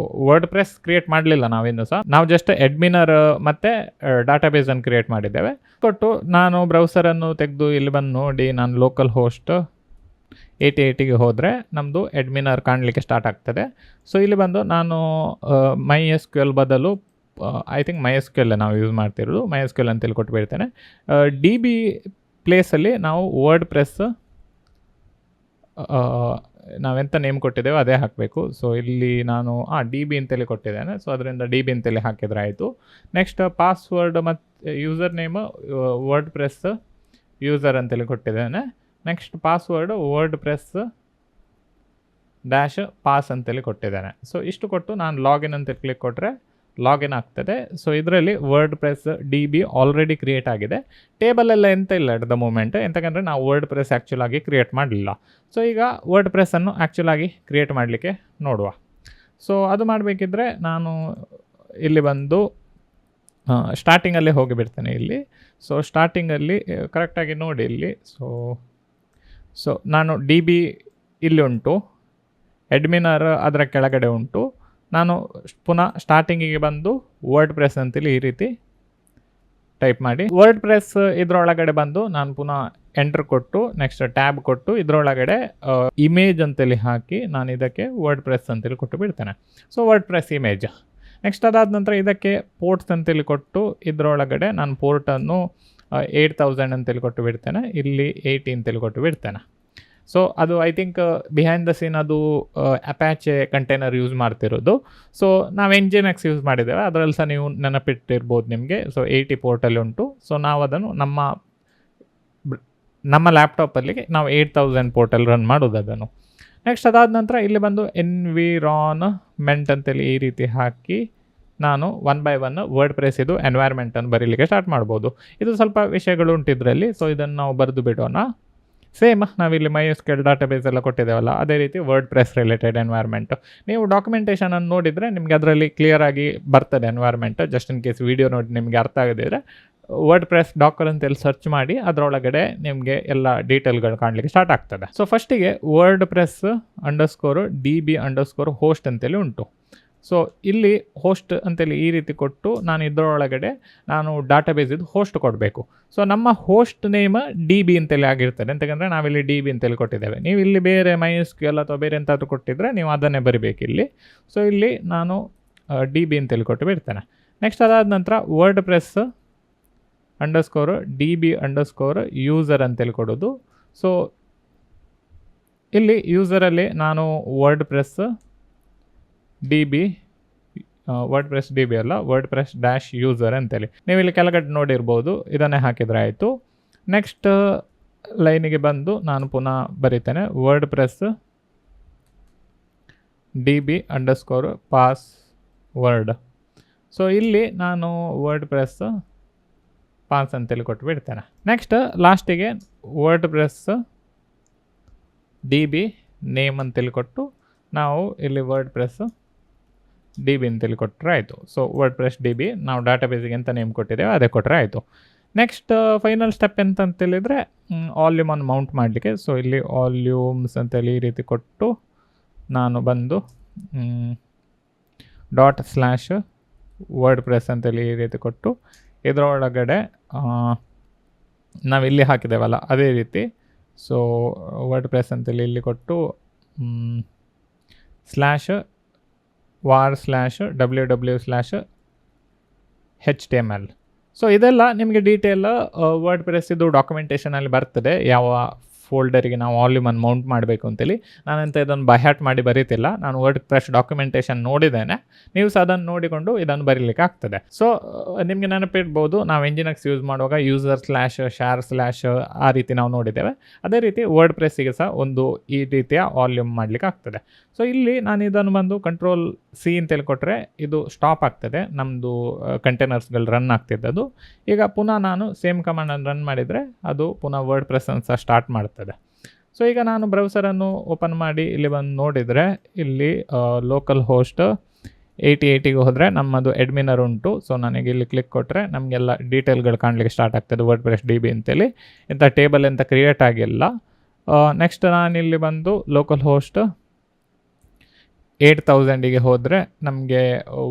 S1: ವರ್ಡ್ ಪ್ರೆಸ್ ಕ್ರಿಯೇಟ್ ಮಾಡಲಿಲ್ಲ ನಾವಿನ್ನೂ ಸಹ, ನಾವು ಜಸ್ಟ್ ಅಡ್ಮಿನರ್ ಮತ್ತು ಡಾಟಾಬೇಸನ್ನು ಕ್ರಿಯೇಟ್ ಮಾಡಿದ್ದೇವೆ. ಕೊಟ್ಟು ನಾನು ಬ್ರೌಸರನ್ನು ತೆಗೆದು ಇಲ್ಲಿ ಬಂದು ನೋಡಿ, ನಾನು ಲೋಕಲ್ ಹೋಸ್ಟ್ 8080ಗೆ ಹೋದರೆ ನಮ್ಮದು ಅಡ್ಮಿನರ್ ಕಾಣಲಿಕ್ಕೆ ಸ್ಟಾರ್ಟ್ ಆಗ್ತದೆ. ಸೊ ಇಲ್ಲಿ ಬಂದು ನಾನು MySQL ಬದಲು ಐ ಥಿಂಕ್ MySQL ನಾವು ಯೂಸ್ ಮಾಡ್ತಿರೋದು, MySQL ಅಂತೇಳಿ ಕೊಟ್ಟು ಬಿಡ್ತೇನೆ. DB ಪ್ಲೇಸಲ್ಲಿ ನಾವು ವರ್ಡ್ ಪ್ರೆಸ್ ನಾವೆಂತ ನೇಮ್ ಕೊಟ್ಟಿದ್ದೇವೆ ಅದೇ ಹಾಕಬೇಕು. ಸೊ ಇಲ್ಲಿ ನಾನು DB ಅಂತೇಳಿ ಕೊಟ್ಟಿದ್ದೇನೆ. ಸೊ ಅದರಿಂದ DB ಅಂತೇಳಿ ಹಾಕಿದ್ರೆ ಆಯಿತು. ನೆಕ್ಸ್ಟ್ ಪಾಸ್ವರ್ಡ್ ಮತ್ತು user name word press user ಅಂತೇಳಿ ಕೊಟ್ಟಿದ್ದೇನೆ. Next password word press -pass ಅಂತೇಳಿ ಕೊಟ್ಟಿದ್ದೇನೆ. ಸೊ ಇಷ್ಟು ಕೊಟ್ಟು ನಾನು ಲಾಗಿನ್ ಅಂತ ಕ್ಲಿಕ್ ಕೊಟ್ಟರೆ ಲಾಗಿನ್ ಆಗ್ತದೆ. ಸೊ ಇದರಲ್ಲಿ word press DB already create ಆಗಿದೆ. ಟೇಬಲೆಲ್ಲ ಎಂತ ಇಲ್ಲ ಅಟ್ ದ ಮೂಮೆಂಟ್, ಎಂತಕಂದರೆ ನಾವು ವರ್ಡ್ ಪ್ರೆಸ್ ಆ್ಯಕ್ಚುಲಾಗಿ ಕ್ರಿಯೇಟ್ ಮಾಡಲಿಲ್ಲ. ಸೊ ಈಗ ವರ್ಡ್ ಪ್ರೆಸ್ಸನ್ನು ಆ್ಯಕ್ಚುಲಾಗಿ ಕ್ರಿಯೇಟ್ ಮಾಡಲಿಕ್ಕೆ ನೋಡುವ. ಸೊ ಅದು ಮಾಡಬೇಕಿದ್ರೆ ನಾನು ಇಲ್ಲಿ ಬಂದು ಸ್ಟಾರ್ಟಿಂಗಲ್ಲೇ ಹೋಗಿಬಿಡ್ತೇನೆ ಇಲ್ಲಿ. ಸೊ ಸ್ಟಾರ್ಟಿಂಗಲ್ಲಿ ಕರೆಕ್ಟಾಗಿ ನೋಡಿ ಇಲ್ಲಿ. ಸೊ ನಾನು DB ಇಲ್ಲಿ ಉಂಟು, ಅಡ್ಮಿನರ್ ಅದರ ಕೆಳಗಡೆ ಉಂಟು. ನಾನು ಪುನಃ ಸ್ಟಾರ್ಟಿಂಗಿಗೆ ಬಂದು ವರ್ಡ್ ಪ್ರೆಸ್ ಅಂತೇಳಿ ಈ ರೀತಿ ಟೈಪ್ ಮಾಡಿ ವರ್ಡ್ ಪ್ರೆಸ್ ಇದರೊಳಗಡೆ ಬಂದು ನಾನು ಪುನಃ ಎಂಟರ್ ಕೊಟ್ಟು ನೆಕ್ಸ್ಟ್ ಟ್ಯಾಬ್ ಕೊಟ್ಟು ಇದರೊಳಗಡೆ ಇಮೇಜ್ ಅಂತೇಳಿ ಹಾಕಿ ನಾನು ಇದಕ್ಕೆ ವರ್ಡ್ ಪ್ರೆಸ್ ಅಂತೇಳಿ ಕೊಟ್ಟು ಬಿಡ್ತೇನೆ. So word press image. Next ಅದಾದ ನಂತರ ಇದಕ್ಕೆ ಪೋರ್ಟ್ಸ್ ಅಂತೇಳಿ ಕೊಟ್ಟು ಇದರೊಳಗಡೆ ನಾನು ಪೋರ್ಟನ್ನು 8000 ಅಂತೇಳಿ ಕೊಟ್ಟು ಬಿಡ್ತೇನೆ. ಇಲ್ಲಿ 80 ಅಂತೇಳಿ ಕೊಟ್ಟು ಬಿಡ್ತೇನೆ. ಸೊ ಅದು I think behind the scene ಅದು ಅಪ್ಯಾಚೆ ಕಂಟೈನರ್ ಯೂಸ್ ಮಾಡ್ತಿರೋದು. ಸೊ ನಾವು Nginx ಯೂಸ್ ಮಾಡಿದ್ದೇವೆ, ಅದರಲ್ಲಿ ಸಹ ನೀವು ನೆನಪಿಟ್ಟಿರ್ಬೋದು ನಿಮಗೆ. ಸೊ 80 ಪೋರ್ಟಲ್ಲಿ ಉಂಟು. ಸೊ ನಾವು ಅದನ್ನು ನಮ್ಮ ಲ್ಯಾಪ್ಟಾಪಲ್ಲಿ ನಾವು 8000 ಪೋರ್ಟಲ್ಲಿ ರನ್ ಮಾಡೋದು ಅದನ್ನು. ನೆಕ್ಸ್ಟ್ ಅದಾದ ನಂತರ ಇಲ್ಲಿ ಬಂದು ಎನ್ವಿರಾನ್ಮೆಂಟ್ ಅಂತೇಳಿ ಈ ರೀತಿ ಹಾಕಿ ನಾನು 1 by 1 ವರ್ಡ್ ಪ್ರೆಸ್ ಇದು ಎನ್ವೈರ್ಮೆಂಟನ್ನು ಬರೀಲಿಕ್ಕೆ ಸ್ಟಾರ್ಟ್ ಮಾಡ್ಬೋದು. ಇದು ಸ್ವಲ್ಪ ವಿಷಯಗಳು ಉಂಟಿದ್ರಲ್ಲಿ. ಸೊ ಇದನ್ನು ನಾವು ಬರೆದು ಬಿಡೋಣ. ಸೇಮ್ ನಾವಿಲ್ಲಿ MySQL ಡಾಟಾಬೇಸ್ ಎಲ್ಲ ಕೊಟ್ಟಿದ್ದೇವಲ್ಲ, ಅದೇ ರೀತಿ ವರ್ಡ್ ಪ್ರೆಸ್ ರಿಲೇಟೆಡ್ ಎನ್ವೈರ್ಮೆಂಟ್. ನೀವು ಡಾಕ್ಯುಮೆಂಟೇಷನನ್ನು ನೋಡಿದರೆ ನಿಮಗೆ ಅದರಲ್ಲಿ ಕ್ಲಿಯರಾಗಿ ಬರ್ತದೆ environment. Just in case video ನೋಡಿ ನಿಮಗೆ ಅರ್ಥ ಆಗದಿದ್ದರೆ ವರ್ಡ್ ಪ್ರೆಸ್ ಡಾಕರ್ ಅಂತೇಳಿ ಸರ್ಚ್ ಮಾಡಿ ಅದರೊಳಗಡೆ ನಿಮಗೆ ಎಲ್ಲ ಡೀಟೇಲ್ಗಳು ಕಾಣಲಿಕ್ಕೆ ಸ್ಟಾರ್ಟ್ ಆಗ್ತದೆ. ಸೊ ಫಸ್ಟಿಗೆ ವರ್ಡ್ ಪ್ರೆಸ್ _DB_host ಅಂತೇಳಿ ಉಂಟು. ಸೊ ಇಲ್ಲಿ ಹೋಸ್ಟ್ ಅಂತೇಳಿ ಈ ರೀತಿ ಕೊಟ್ಟು ನಾನು ಇದರೊಳಗಡೆ ನಾನು ಡಾಟಾಬೇಸ್ ಇದು ಹೋಸ್ಟ್ ಕೊಡಬೇಕು. ಸೊ ನಮ್ಮ ಹೋಸ್ಟ್ ನೇಮ್ DB ಅಂತೇಳಿ ಆಗಿರ್ತದೆ, ಎಂತಂದರೆ ನಾವಿಲ್ಲಿ DB ಅಂತೇಳಿ ಕೊಟ್ಟಿದ್ದೇವೆ. ನೀವು ಇಲ್ಲಿ ಬೇರೆ MySQL ಅಥವಾ ಬೇರೆ ಎಂತಾದರೂ ಕೊಟ್ಟಿದ್ದರೆ ನೀವು ಅದನ್ನೇ ಬರಿಬೇಕು ಇಲ್ಲಿ. ಸೊ ಇಲ್ಲಿ ನಾನು DB ಅಂತೇಳಿ ಕೊಟ್ಟು ಬಿಡ್ತೇನೆ. ನೆಕ್ಸ್ಟ್ ಅದಾದ ನಂತರ ವರ್ಡ್ ಪ್ರೆಸ್ _DB_user ಅಂತೇಳಿ ಕೊಡೋದು. ಸೊ ಇಲ್ಲಿ ಯೂಸರಲ್ಲಿ ನಾನು ವರ್ಡ್ ಪ್ರೆಸ್ DB ಅಲ್ಲ, ವರ್ಡ್ ಪ್ರೆಸ್ -user ಅಂತೇಳಿ ನೀವು ಇಲ್ಲಿ ಕೆಳಗಡೆ ನೋಡಿರ್ಬೋದು, ಇದನ್ನೇ ಹಾಕಿದರೆ ಆಯಿತು. ನೆಕ್ಸ್ಟ್ ಲೈನಿಗೆ ಬಂದು ನಾನು ಪುನಃ ಬರೀತೇನೆ ವರ್ಡ್ ಪ್ರೆಸ್ DB_password. ಸೊ ಇಲ್ಲಿ ನಾನು ವರ್ಡ್ ಪ್ರೆಸ್ ಪಾಸ್ ಅಂತೇಳಿ ಕೊಟ್ಟು ಬಿಡ್ತೇನೆ. ನೆಕ್ಸ್ಟ್ ಲಾಸ್ಟಿಗೆ ವರ್ಡ್ ಪ್ರೆಸ್ DB ನೇಮ್ ಅಂತೇಳಿ ಕೊಟ್ಟು ನಾವು ಇಲ್ಲಿ ವರ್ಡ್ ಪ್ರೆಸ್ DB ಅಂತೇಳಿ ಕೊಟ್ಟರೆ ಆಯಿತು. ಸೊ ವರ್ಡ್ ಪ್ರೆಸ್ DB ನಾವು ಡಾಟಾಬೇಸಿಗೆ ಎಂತ ನೇಮ್ ಕೊಟ್ಟಿದ್ದೇವೆ ಅದೇ ಕೊಟ್ಟರೆ ಆಯಿತು. ನೆಕ್ಸ್ಟ್ ಫೈನಲ್ ಸ್ಟೆಪ್ ಎಂತ ಅಂತೇಳಿದರೆ ವಾಲ್ಯೂಮನ್ನು ಮೌಂಟ್ ಮಾಡಲಿಕ್ಕೆ. ಸೊ ಇಲ್ಲಿ ವಾಲ್ಯೂಮ್ಸ್ ಅಂತೇಳಿ ಈ ರೀತಿ ಕೊಟ್ಟು ನಾನು ಬಂದು ./ವರ್ಡ್ ಪ್ರೆಸ್ ಅಂತೇಳಿ ಈ ರೀತಿ ಕೊಟ್ಟು ಇದರೊಳಗಡೆ ನಾವಿಲ್ಲಿ ಹಾಕಿದ್ದೇವಲ್ಲ ಅದೇ ರೀತಿ. ಸೊ ವರ್ಡ್ ಪ್ರೆಸ್ ಅಂತೇಳಿ ಇಲ್ಲಿ ಕೊಟ್ಟು /war/www/html. ಸೊ ಇದೆಲ್ಲ ನಿಮಗೆ ಡೀಟೇಲ್ ವರ್ಡ್ ಪ್ರೆಸ್ ಇದು ಡಾಕ್ಯುಮೆಂಟೇಷನಲ್ಲಿ ಬರ್ತದೆ, ಯಾವ ಫೋಲ್ಡರಿಗೆ ನಾವು ವಾಲ್ಯೂಮನ್ನು ಮೌಂಟ್ ಮಾಡಬೇಕು ಅಂತೇಳಿ. ನಾನಂತ ಇದನ್ನು ಬೈಹ್ಯಾಟ್ ಮಾಡಿ ಬರೀತಿಲ್ಲ, ನಾನು ವರ್ಡ್ ಪ್ರೆಸ್ ಡಾಕ್ಯುಮೆಂಟೇಷನ್ ನೋಡಿದ್ದೇನೆ, ನೀವು ಸಹ ಅದನ್ನು ನೋಡಿಕೊಂಡು ಇದನ್ನು ಬರೀಲಿಕ್ಕೆ ಆಗ್ತದೆ. ಸೊ ನಿಮಗೆ ನೆನಪಿಡ್ಬೋದು, ನಾವು Nginx ಯೂಸ್ ಮಾಡುವಾಗ user/share/ ಆ ರೀತಿ ನಾವು ನೋಡಿದ್ದೇವೆ. ಅದೇ ರೀತಿ ವರ್ಡ್ ಪ್ರೆಸ್ಸಿಗೆ ಸಹ ಒಂದು ಈ ರೀತಿಯ ವಾಲ್ಯೂಮ್ ಮಾಡಲಿಕ್ಕೆ ಆಗ್ತದೆ. ಸೊ ಇಲ್ಲಿ ನಾನು ಇದನ್ನು ಬಂದು Ctrl+C ಅಂತೇಳಿ ಕೊಟ್ಟರೆ ಇದು ಸ್ಟಾಪ್ ಆಗ್ತದೆ, ನಮ್ಮದು ಕಂಟೈನರ್ಸ್ಗಳು ರನ್ ಆಗ್ತಿದ್ದದು. ಈಗ ಪುನಃ ನಾನು ಸೇಮ್ ಕಮಾಂಡನ್ನು ರನ್ ಮಾಡಿದರೆ ಅದು ಪುನಃ ವರ್ಡ್ ಪ್ರೆಸ್ಸನ್ನು ಸಹ ಸ್ಟಾರ್ಟ್ ಮಾಡ್ತದೆ. ಸೊ ಈಗ ನಾನು ಬ್ರೌಸರನ್ನು ಓಪನ್ ಮಾಡಿ ಇಲ್ಲಿ ಬಂದು ನೋಡಿದರೆ ಇಲ್ಲಿ ಲೋಕಲ್ ಹೋಸ್ಟ್ 8080ಗೆ ಹೋದರೆ ನಮ್ಮದು ಅಡ್ಮಿನರ್ ಉಂಟು. ಸೊ ನನಗೆ ಇಲ್ಲಿ ಕ್ಲಿಕ್ ಕೊಟ್ಟರೆ ನಮಗೆಲ್ಲ ಡೀಟೇಲ್ಗಳು ಕಾಣಲಿಕ್ಕೆ ಸ್ಟಾರ್ಟ್ ಆಗ್ತದೆ ವರ್ಡ್ ಪ್ರೆಸ್ DB ಅಂತೇಳಿ. ಎಂಥ ಟೇಬಲ್ ಎಂತ ಕ್ರಿಯೇಟ್ ಆಗಿಲ್ಲ. ನೆಕ್ಸ್ಟ್ ನಾನಿಲ್ಲಿ ಬಂದು ಲೋಕಲ್ ಹೋಸ್ಟ್ 8000ಗೆ ಹೋದರೆ ನಮಗೆ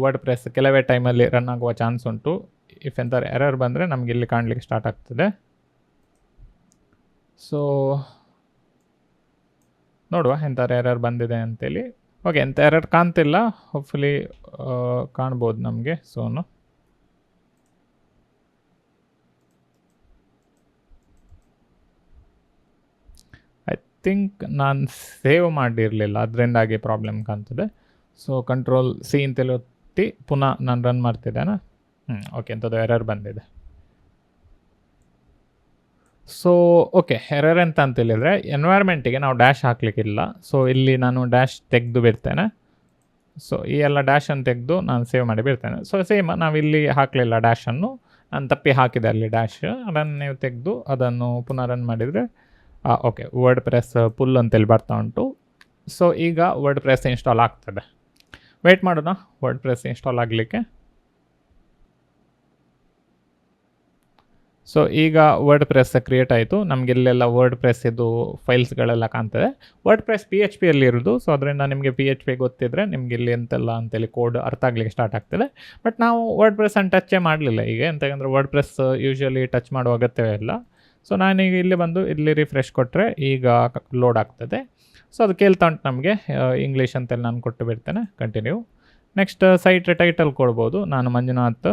S1: ವರ್ಡ್ ಪ್ರೆಸ್ ಕೆಲವೇ ಟೈಮಲ್ಲಿ ರನ್ ಆಗುವ ಚಾನ್ಸ್ ಉಂಟು. ಇಫ್ ಎಂಥ ಎರರ್ ಬಂದರೆ ನಮಗೆ ಇಲ್ಲಿ ಕಾಣಲಿಕ್ಕೆ ಸ್ಟಾರ್ಟ್ ಆಗ್ತದೆ. ಸೊ ನೋಡುವ ಎಂಥ ಎರರ್ ಬಂದಿದೆ ಅಂತೇಳಿ. ಓಕೆ, ಎಂಥ ಎರರ್ ಕಾಣ್ತಿಲ್ಲ, ಹೋಪ್ಫುಲಿ ಕಾಣ್ಬೋದು ನಮಗೆ. ಸೋನು ಥಿಂಕ್ ನಾನು ಸೇವ್ ಮಾಡಿರಲಿಲ್ಲ, ಅದರಿಂದಾಗಿ ಪ್ರಾಬ್ಲಮ್ ಕಾಣ್ತದೆ. ಸೊ ಕಂಟ್ರೋಲ್-C ಅಂತೇಳಿ ಒತ್ತಿ ಪುನಃ ನಾನು ರನ್ ಮಾಡ್ತಿದ್ದೇನೆ. ಓಕೆ, ಎಂಥದ್ದು ಎರರ್ ಬಂದಿದೆ. ಸೊ ಓಕೆ, ಎರರ್ ಅಂತ ಹೇಳಿದರೆ ಎನ್ವೈರ್ಮೆಂಟಿಗೆ ನಾವು ಡ್ಯಾಶ್ ಹಾಕಲಿಕ್ಕಿಲ್ಲ. ಸೊ ಇಲ್ಲಿ ನಾನು ಡ್ಯಾಶ್ ತೆಗೆದು ಬಿಡ್ತೇನೆ. ಸೊ ಈ ಎಲ್ಲ ಡ್ಯಾಶನ್ನು ತೆಗೆದು ನಾನು ಸೇವ್ ಮಾಡಿ ಬಿಡ್ತೇನೆ. ಸೊ ಸೇಮ್ ನಾವಿಲ್ಲಿ ಹಾಕಲಿಲ್ಲ ಡ್ಯಾಶನ್ನು, ನಾನು ತಪ್ಪಿ ಹಾಕಿದೆ ಅಲ್ಲಿ ಡ್ಯಾಶ್. ಅದನ್ನು ನೀವು ತೆಗೆದು ಅದನ್ನು ಪುನಃ ರನ್ ಮಾಡಿದರೆ ಓಕೆ, ವರ್ಡ್ ಪ್ರೆಸ್ ಫುಲ್ ಅಂತೇಳಿ ಬರ್ತಾ ಉಂಟು. ಸೊ ಈಗ ವರ್ಡ್ ಪ್ರೆಸ್ ಇನ್ಸ್ಟಾಲ್ ಆಗ್ತದೆ. ವೆಯ್ಟ್ ಮಾಡೋಣ ವರ್ಡ್ ಪ್ರೆಸ್ ಇನ್ಸ್ಟಾಲ್ ಆಗಲಿಕ್ಕೆ. ಸೊ ಈಗ ವರ್ಡ್ ಪ್ರೆಸ್ ಕ್ರಿಯೇಟ್ ಆಯಿತು. ನಮಗೆ ಇಲ್ಲೆಲ್ಲ ವರ್ಡ್ ಪ್ರೆಸ್ ಇದು ಫೈಲ್ಸ್ಗಳೆಲ್ಲ ಕಾಣ್ತದೆ. ವರ್ಡ್ ಪ್ರೆಸ್ PHPಯಲ್ಲಿ ಇರೋದು. ಸೊ ಅದರಿಂದ ನಿಮಗೆ PHP ಗೊತ್ತಿದ್ದರೆ ನಿಮಗೆ ಇಲ್ಲಿ ಎಂತೆಲ್ಲ ಅಂತೇಳಿ ಕೋಡ್ ಅರ್ಥ ಆಗಲಿಕ್ಕೆ ಸ್ಟಾರ್ಟ್ ಆಗ್ತದೆ. ಬಟ್ ನಾವು ವರ್ಡ್ ಪ್ರೆಸ್ಸನ್ನು ಟಚ್ಚೇ ಮಾಡಲಿಲ್ಲ ಈಗ, ಎಂತಂದರೆ ವರ್ಡ್ ಪ್ರೆಸ್ ಯೂಶ್ವಲಿ ಟಚ್ ಮಾಡುವ ಅಗತ್ಯವೇ ಇಲ್ಲ. ಸೊ ನಾನೀಗ ಇಲ್ಲಿ ಬಂದು ಇಲ್ಲಿ ರಿಫ್ರೆಶ್ ಕೊಟ್ಟರೆ ಈಗ ಲೋಡ್ ಆಗ್ತದೆ. ಸೊ ಅದು ಕೇಳ್ತಾ ಉಂಟು ನಮಗೆ ಇಂಗ್ಲೀಷ್ ಅಂತೇಳಿ ನಾನು ಕೊಟ್ಟು ಬಿಡ್ತೇನೆ. ಕಂಟಿನ್ಯೂ. ನೆಕ್ಸ್ಟ್ ಸೈಟ್ ಟೈಟಲ್ ಕೊಡ್ಬೋದು. ನಾನು ಮಂಜುನಾಥ್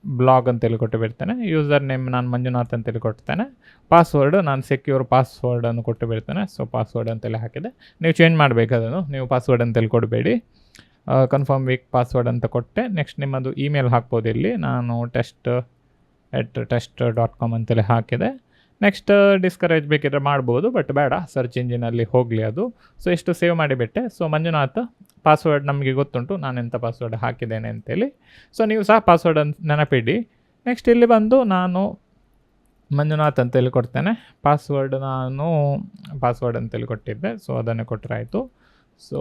S1: ಬ್ಲಾಗ್ ಅಂತೇಳಿ ಕೊಟ್ಟು ಬಿಡ್ತೇನೆ. ಯೂಸರ್ ನೇಮ್ ನಾನು ಮಂಜುನಾಥ್ ಅಂತೇಳಿ ಕೊಡ್ತೇನೆ. ಪಾಸ್ವರ್ಡ್ ನಾನು ಸೆಕ್ಯೂರ್ ಪಾಸ್ವರ್ಡನ್ನು ಕೊಟ್ಟು ಬಿಡ್ತೇನೆ. ಸೊ ಪಾಸ್ವರ್ಡ್ ಅಂತೇಳಿ ಹಾಕಿದೆ. ನೀವು ಚೇಂಜ್ ಮಾಡಬೇಕು ಅದನ್ನು, ನೀವು ಪಾಸ್ವರ್ಡ್ ಅಂತೇಳಿ ಕೊಡಬೇಡಿ. ಕನ್ಫರ್ಮ್ ವೀಕ್ ಪಾಸ್ವರ್ಡ್ ಅಂತ ಕೊಟ್ಟೆ. ನೆಕ್ಸ್ಟ್ ನಿಮ್ಮದು ಇಮೇಲ್ ಹಾಕ್ಬೋದು. ಇಲ್ಲಿ ನಾನು test.com ಅಂತೇಳಿ ಹಾಕಿದೆ. ನೆಕ್ಸ್ಟ್ ಡಿಸ್ಕರೇಜ್ ಬೇಕಿದ್ರೆ ಮಾಡ್ಬೋದು, ಬಟ್ ಬೇಡ, ಸರ್ಚ್ ಇಂಜಿನಲ್ಲಿ ಹೋಗಲಿ ಅದು. ಸೊ ಇಷ್ಟು ಸೇವ್ ಮಾಡಿಬಿಟ್ಟೆ. ಸೊ ಮಂಜುನಾಥ್ ಪಾಸ್ವರ್ಡ್ ನಮಗೆ ಗೊತ್ತುಂಟು ನಾನು ಎಂಥ ಪಾಸ್ವರ್ಡ್ ಹಾಕಿದ್ದೇನೆ ಅಂತೇಳಿ. ಸೊ ನೀವು ಸಹ ಪಾಸ್ವರ್ಡ್ ಅಂತ ನೆನಪಿಡಿ. ನೆಕ್ಸ್ಟ್ ಇಲ್ಲಿ ಬಂದು ನಾನು ಮಂಜುನಾಥ್ ಅಂತೇಳಿ ಕೊಡ್ತೇನೆ. ಪಾಸ್ವರ್ಡ್ ಅಂತೇಳಿ ಕೊಟ್ಟಿದ್ದೆ. ಸೊ ಅದನ್ನೇ ಕೊಟ್ಟರೆ ಆಯಿತು. ಸೊ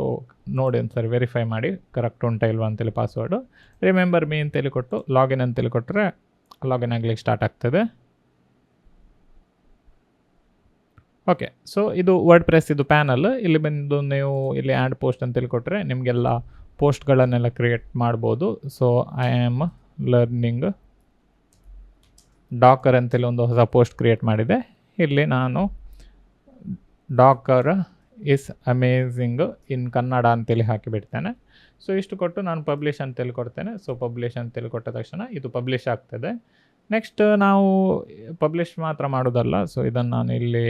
S1: ನೋಡಿ ಒಂದ್ಸರಿ ವೆರಿಫೈ ಮಾಡಿ ಕರೆಕ್ಟ್ ಉಂಟಾ ಇಲ್ವಾ ಅಂತೇಳಿ ಪಾಸ್ವರ್ಡು. ರಿಮೆಂಬರ್ ಮೀ ಅಂತೇಳಿ ಕೊಟ್ಟು ಲಾಗಿನ್ ಅಂತೇಳಿ ಕೊಟ್ಟರೆ ಲಾಗಿನ್ ಆಗಲಿಕ್ಕೆ ಸ್ಟಾರ್ಟ್ ಆಗ್ತದೆ. ಓಕೆ, ಸೊ ಇದು ವರ್ಡ್ ಪ್ರೆಸ್ ಇದು ಪ್ಯಾನಲ್. ಇಲ್ಲಿ ಬಂದು ನೀವು ಇಲ್ಲಿ ಆ್ಯಡ್ ಪೋಸ್ಟ್ ಅಂತೇಳಿ ಕೊಟ್ಟರೆ ನಿಮಗೆಲ್ಲ ಪೋಸ್ಟ್ಗಳನ್ನೆಲ್ಲ ಕ್ರಿಯೇಟ್ ಮಾಡ್ಬೋದು. So I am learning Dakar ಅಂತೇಳಿ ಒಂದು ಹೊಸ ಪೋಸ್ಟ್ ಕ್ರಿಯೇಟ್ ಮಾಡಿದೆ. ಇಲ್ಲಿ ನಾನು ಡಾಕರ್ ಈಸ್ ಅಮೇಝಿಂಗ್ ಇನ್ ಕನ್ನಡ ಅಂತೇಳಿ ಹಾಕಿಬಿಡ್ತೇನೆ. ಸೊ ಇಷ್ಟು ಕೊಟ್ಟು ನಾನು ಪಬ್ಲಿಷ್ ಅಂತೇಳಿ ಕೊಡ್ತೇನೆ. ಸೊ ಪಬ್ಲಿಷ್ ಅಂತೇಳಿ ಕೊಟ್ಟ ತಕ್ಷಣ ಇದು ಪಬ್ಲಿಷ್ ಆಗ್ತದೆ. ನೆಕ್ಸ್ಟ್ ನಾವು ಪಬ್ಲಿಷ್ ಮಾತ್ರ ಮಾಡೋದಲ್ಲ. ಸೊ ಇದನ್ನು ನಾನು ಇಲ್ಲಿ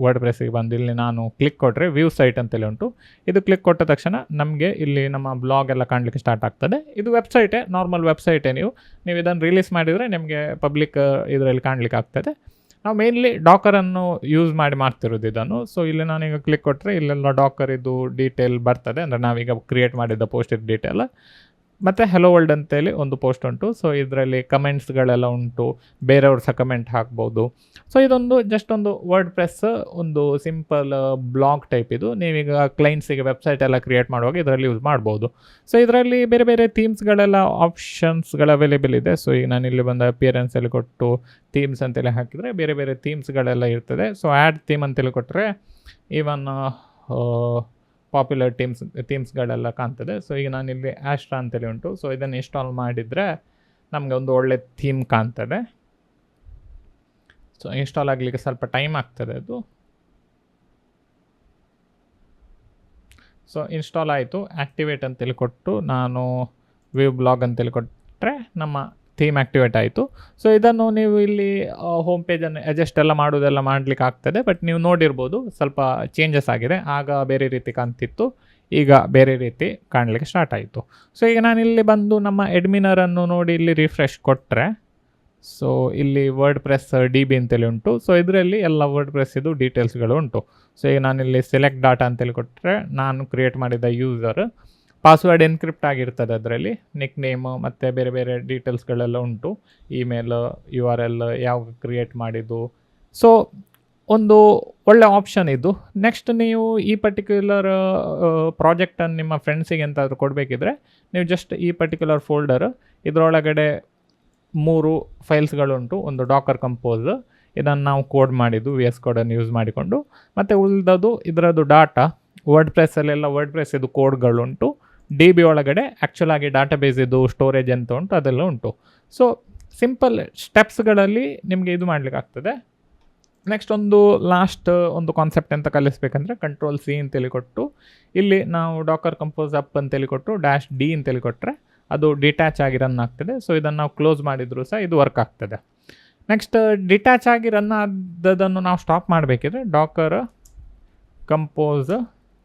S1: ವರ್ಡ್ ಪ್ರೆಸ್ಸಿಗೆ ಬಂದು ಇಲ್ಲಿ ನಾನು ಕ್ಲಿಕ್ ಕೊಟ್ಟರೆ ವ್ಯೂ ಸೈಟ್ ಅಂತೇಳಿ ಉಂಟು. ಇದು ಕ್ಲಿಕ್ ಕೊಟ್ಟ ತಕ್ಷಣ ನಮಗೆ ಇಲ್ಲಿ ನಮ್ಮ ಬ್ಲಾಗ್ ಎಲ್ಲ ಕಾಣಲಿಕ್ಕೆ ಸ್ಟಾರ್ಟ್ ಆಗ್ತದೆ. ಇದು ವೆಬ್ಸೈಟೇ, ನಾರ್ಮಲ್ ವೆಬ್ಸೈಟೇ. ನೀವು ಇದನ್ನು ರಿಲೀಸ್ ಮಾಡಿದರೆ ನಿಮಗೆ ಪಬ್ಲಿಕ್ ಇದರಲ್ಲಿ ಕಾಣಲಿಕ್ಕೆ ಆಗ್ತದೆ. ನಾವು ಮೇನ್ಲಿ ಡಾಕರನ್ನು ಯೂಸ್ ಮಾಡ್ತಿರೋದು ಇದನ್ನು. ಸೊ ಇಲ್ಲಿ ನಾನೀಗ ಕ್ಲಿಕ್ ಕೊಟ್ಟರೆ ಇಲ್ಲೆಲ್ಲ ಡಾಕರ್ ಇದು ಡೀಟೇಲ್ ಬರ್ತದೆ. ಅಂದರೆ ನಾವೀಗ ಕ್ರಿಯೇಟ್ ಮಾಡಿದ್ದ ಪೋಸ್ಟ್ ಇದು ಡೀಟೇಲ್. ಮತ್ತು ಹೆಲೋ ವರ್ಲ್ಡ್ ಅಂತೇಳಿ ಒಂದು ಪೋಸ್ಟ್ ಉಂಟು. ಸೊ ಇದರಲ್ಲಿ ಕಮೆಂಟ್ಸ್ಗಳೆಲ್ಲ ಉಂಟು, ಬೇರೆಯವ್ರು ಸಹ ಕಮೆಂಟ್ ಹಾಕ್ಬೋದು. ಸೊ ಇದೊಂದು ಜಸ್ಟ್ ಒಂದು ವರ್ಡ್ ಪ್ರೆಸ್ ಒಂದು ಸಿಂಪಲ್ ಬ್ಲಾಗ್ ಟೈಪ್. ಇದು ನೀವೀಗ ಕ್ಲೈಂಟ್ಸಿಗೆ ವೆಬ್ಸೈಟ್ ಎಲ್ಲ ಕ್ರಿಯೇಟ್ ಮಾಡುವಾಗ ಇದರಲ್ಲಿ ಯೂಸ್ ಮಾಡ್ಬೋದು. ಸೊ ಇದರಲ್ಲಿ ಬೇರೆ ಬೇರೆ ಥೀಮ್ಸ್ಗಳೆಲ್ಲ ಆಪ್ಷನ್ಸ್ಗಳು ಅವೈಲೇಬಲ್ ಇದೆ. ಸೊ ಈಗ ನಾನು ಇಲ್ಲಿ ಬಂದ ಅಪಿಯರೆನ್ಸಲ್ಲಿ ಕೊಟ್ಟು ಥೀಮ್ಸ್ ಅಂತೇಳಿ ಹಾಕಿದರೆ ಬೇರೆ ಬೇರೆ ಥೀಮ್ಸ್ಗಳೆಲ್ಲ ಇರ್ತದೆ. ಸೊ ಆ್ಯಡ್ ಥೀಮ್ ಅಂತೇಳಿ ಕೊಟ್ಟರೆ ಈವನ್ ಪಾಪ್ಯುಲರ್ ಥೀಮ್ಸ್ಗಳೆಲ್ಲ ಕಾಣ್ತದೆ. ಸೊ ಈಗ ನಾನಿಲ್ಲಿ ಆಸ್ಟ್ರಾ ಅಂತೇಳಿ ಉಂಟು. ಸೊ ಇದನ್ನು ಇನ್ಸ್ಟಾಲ್ ಮಾಡಿದರೆ ನಮಗೆ ಒಂದು ಒಳ್ಳೆ ಥೀಮ್ ಕಾಣ್ತದೆ. ಸೊ ಇನ್ಸ್ಟಾಲ್ ಆಗಲಿಕ್ಕೆ ಸ್ವಲ್ಪ ಟೈಮ್ ಆಗ್ತದೆ ಅದು. ಸೊ ಇನ್ಸ್ಟಾಲ್ ಆಯಿತು. ಆ್ಯಕ್ಟಿವೇಟ್ ಅಂತೇಳಿ ಕೊಟ್ಟು ನಾನು ವ್ಯೂ ಬ್ಲಾಗ್ ಅಂತೇಳಿ ಕೊಟ್ಟರೆ ನಮ್ಮ ಥೀಮ್ ಆ್ಯಕ್ಟಿವೇಟ್ ಆಯಿತು. ಸೊ ಇದನ್ನು ನೀವು ಇಲ್ಲಿ ಹೋಮ್ ಪೇಜನ್ನು ಅಡ್ಜಸ್ಟ್ ಎಲ್ಲ ಮಾಡೋದೆಲ್ಲ ಮಾಡಲಿಕ್ಕೆ ಆಗ್ತದೆ. ಬಟ್ ನೀವು ನೋಡಿರ್ಬೋದು ಸ್ವಲ್ಪ ಚೇಂಜಸ್ ಆಗಿದೆ. ಆಗ ಬೇರೆ ರೀತಿ ಕಾಣ್ತಿತ್ತು, ಈಗ ಬೇರೆ ರೀತಿ ಕಾಣಲಿಕ್ಕೆ ಸ್ಟಾರ್ಟ್ ಆಯಿತು. ಸೊ ಈಗ ನಾನು ಇಲ್ಲಿ ಬಂದು ನಮ್ಮ ಎಡ್ಮಿನರನ್ನು ನೋಡಿ ಇಲ್ಲಿ ರಿಫ್ರೆಶ್ ಕೊಟ್ಟರೆ ಸೊ ಇಲ್ಲಿ ವರ್ಡ್ ಪ್ರೆಸ್ DB ಅಂತೇಳಿ ಉಂಟು. ಸೊ ಇದರಲ್ಲಿ ಎಲ್ಲ ವರ್ಡ್ ಪ್ರೆಸ್ ಇದು ಡೀಟೇಲ್ಸ್ಗಳು ಉಂಟು. ಸೊ ಈಗ ನಾನಿಲ್ಲಿ ಸೆಲೆಕ್ಟ್ ಡಾಟಾ ಅಂತೇಳಿ ಕೊಟ್ಟರೆ ನಾನು ಕ್ರಿಯೇಟ್ ಮಾಡಿದ ಯೂಸರ್ ಪಾಸ್ವರ್ಡ್ ಎನ್ಕ್ರಿಪ್ಟ್ ಆಗಿರ್ತದೆ. ಅದರಲ್ಲಿ ನಿಕ್ ನೇಮ್ ಮತ್ತು ಬೇರೆ ಬೇರೆ ಡೀಟೇಲ್ಸ್ಗಳೆಲ್ಲ ಉಂಟು. ಇಮೇಲ್, URL ಯಾವಾಗ ಕ್ರಿಯೇಟ್ ಮಾಡಿದ್ದು. ಸೊ ಒಂದು ಒಳ್ಳೆ ಆಪ್ಷನ್ ಇದು. ನೆಕ್ಸ್ಟ್ ನೀವು ಈ ಪರ್ಟಿಕ್ಯುಲರ್ ಪ್ರಾಜೆಕ್ಟನ್ನು ನಿಮ್ಮ ಫ್ರೆಂಡ್ಸಿಗೆ ಎಂತಾದರೂ ಕೊಡಬೇಕಿದ್ರೆ ನೀವು ಜಸ್ಟ್ ಈ ಪರ್ಟಿಕ್ಯುಲರ್ ಫೋಲ್ಡರ್ ಇದರೊಳಗಡೆ 3 ಫೈಲ್ಸ್ಗಳುಂಟು. ಒಂದು ಡಾಕರ್ ಕಂಪೋಸ್, ಇದನ್ನು ನಾವು ಕೋಡ್ ಮಾಡಿದ್ದು ವಿ ಎಸ್ ಕೋಡನ್ನು ಯೂಸ್ ಮಾಡಿಕೊಂಡು. ಮತ್ತು ಉಳಿದದು ಇದರದ್ದು ಡಾಟಾ ವರ್ಡ್ ಪ್ರೆಸ್ಸಲ್ಲೆಲ್ಲ ವರ್ಡ್ ಪ್ರೆಸ್ ಇದು ಕೋಡ್ಗಳುಂಟು. ಡಿ ಬಿ ಒಳಗಡೆ ಆ್ಯಕ್ಚುಲ್ ಆಗಿ ಡಾಟಾಬೇಸ್ ಇದು ಸ್ಟೋರೇಜ್ ಅಂತ ಉಂಟು, ಅದೆಲ್ಲ ಉಂಟು. ಸೊ ಸಿಂಪಲ್ ಸ್ಟೆಪ್ಸ್ಗಳಲ್ಲಿ ನಿಮಗೆ ಇದು ಮಾಡಲಿಕ್ಕೆ ಆಗ್ತದೆ. ನೆಕ್ಸ್ಟ್ ಲಾಸ್ಟ್ ಒಂದು ಕಾನ್ಸೆಪ್ಟ್ ಅಂತ ಕಲಿಸ್ಬೇಕಂದ್ರೆ ಕಂಟ್ರೋಲ್ ಸಿ ಅಂತೇಳಿ ಕೊಟ್ಟು ಇಲ್ಲಿ ನಾವು ಡಾಕರ್ ಕಂಪೋಸ್ ಅಪ್ ಅಂತೇಳಿ ಕೊಟ್ಟು -D ಅಂತೇಳಿ ಕೊಟ್ಟರೆ ಅದು ಡಿಟ್ಯಾಚ್ ಆಗಿ ರನ್ ಆಗ್ತದೆ. ಸೊ ಇದನ್ನು ನಾವು ಕ್ಲೋಸ್ ಮಾಡಿದರೂ ಸಹ ಇದು ವರ್ಕ್ ಆಗ್ತದೆ. ನೆಕ್ಸ್ಟ್ ಡಿಟ್ಯಾಚ್ ಆಗಿ ರನ್ ಆದದನ್ನು ನಾವು ಸ್ಟಾಪ್ ಮಾಡಬೇಕಿದ್ರೆ ಡಾಕರ್ ಕಂಪೋಸ್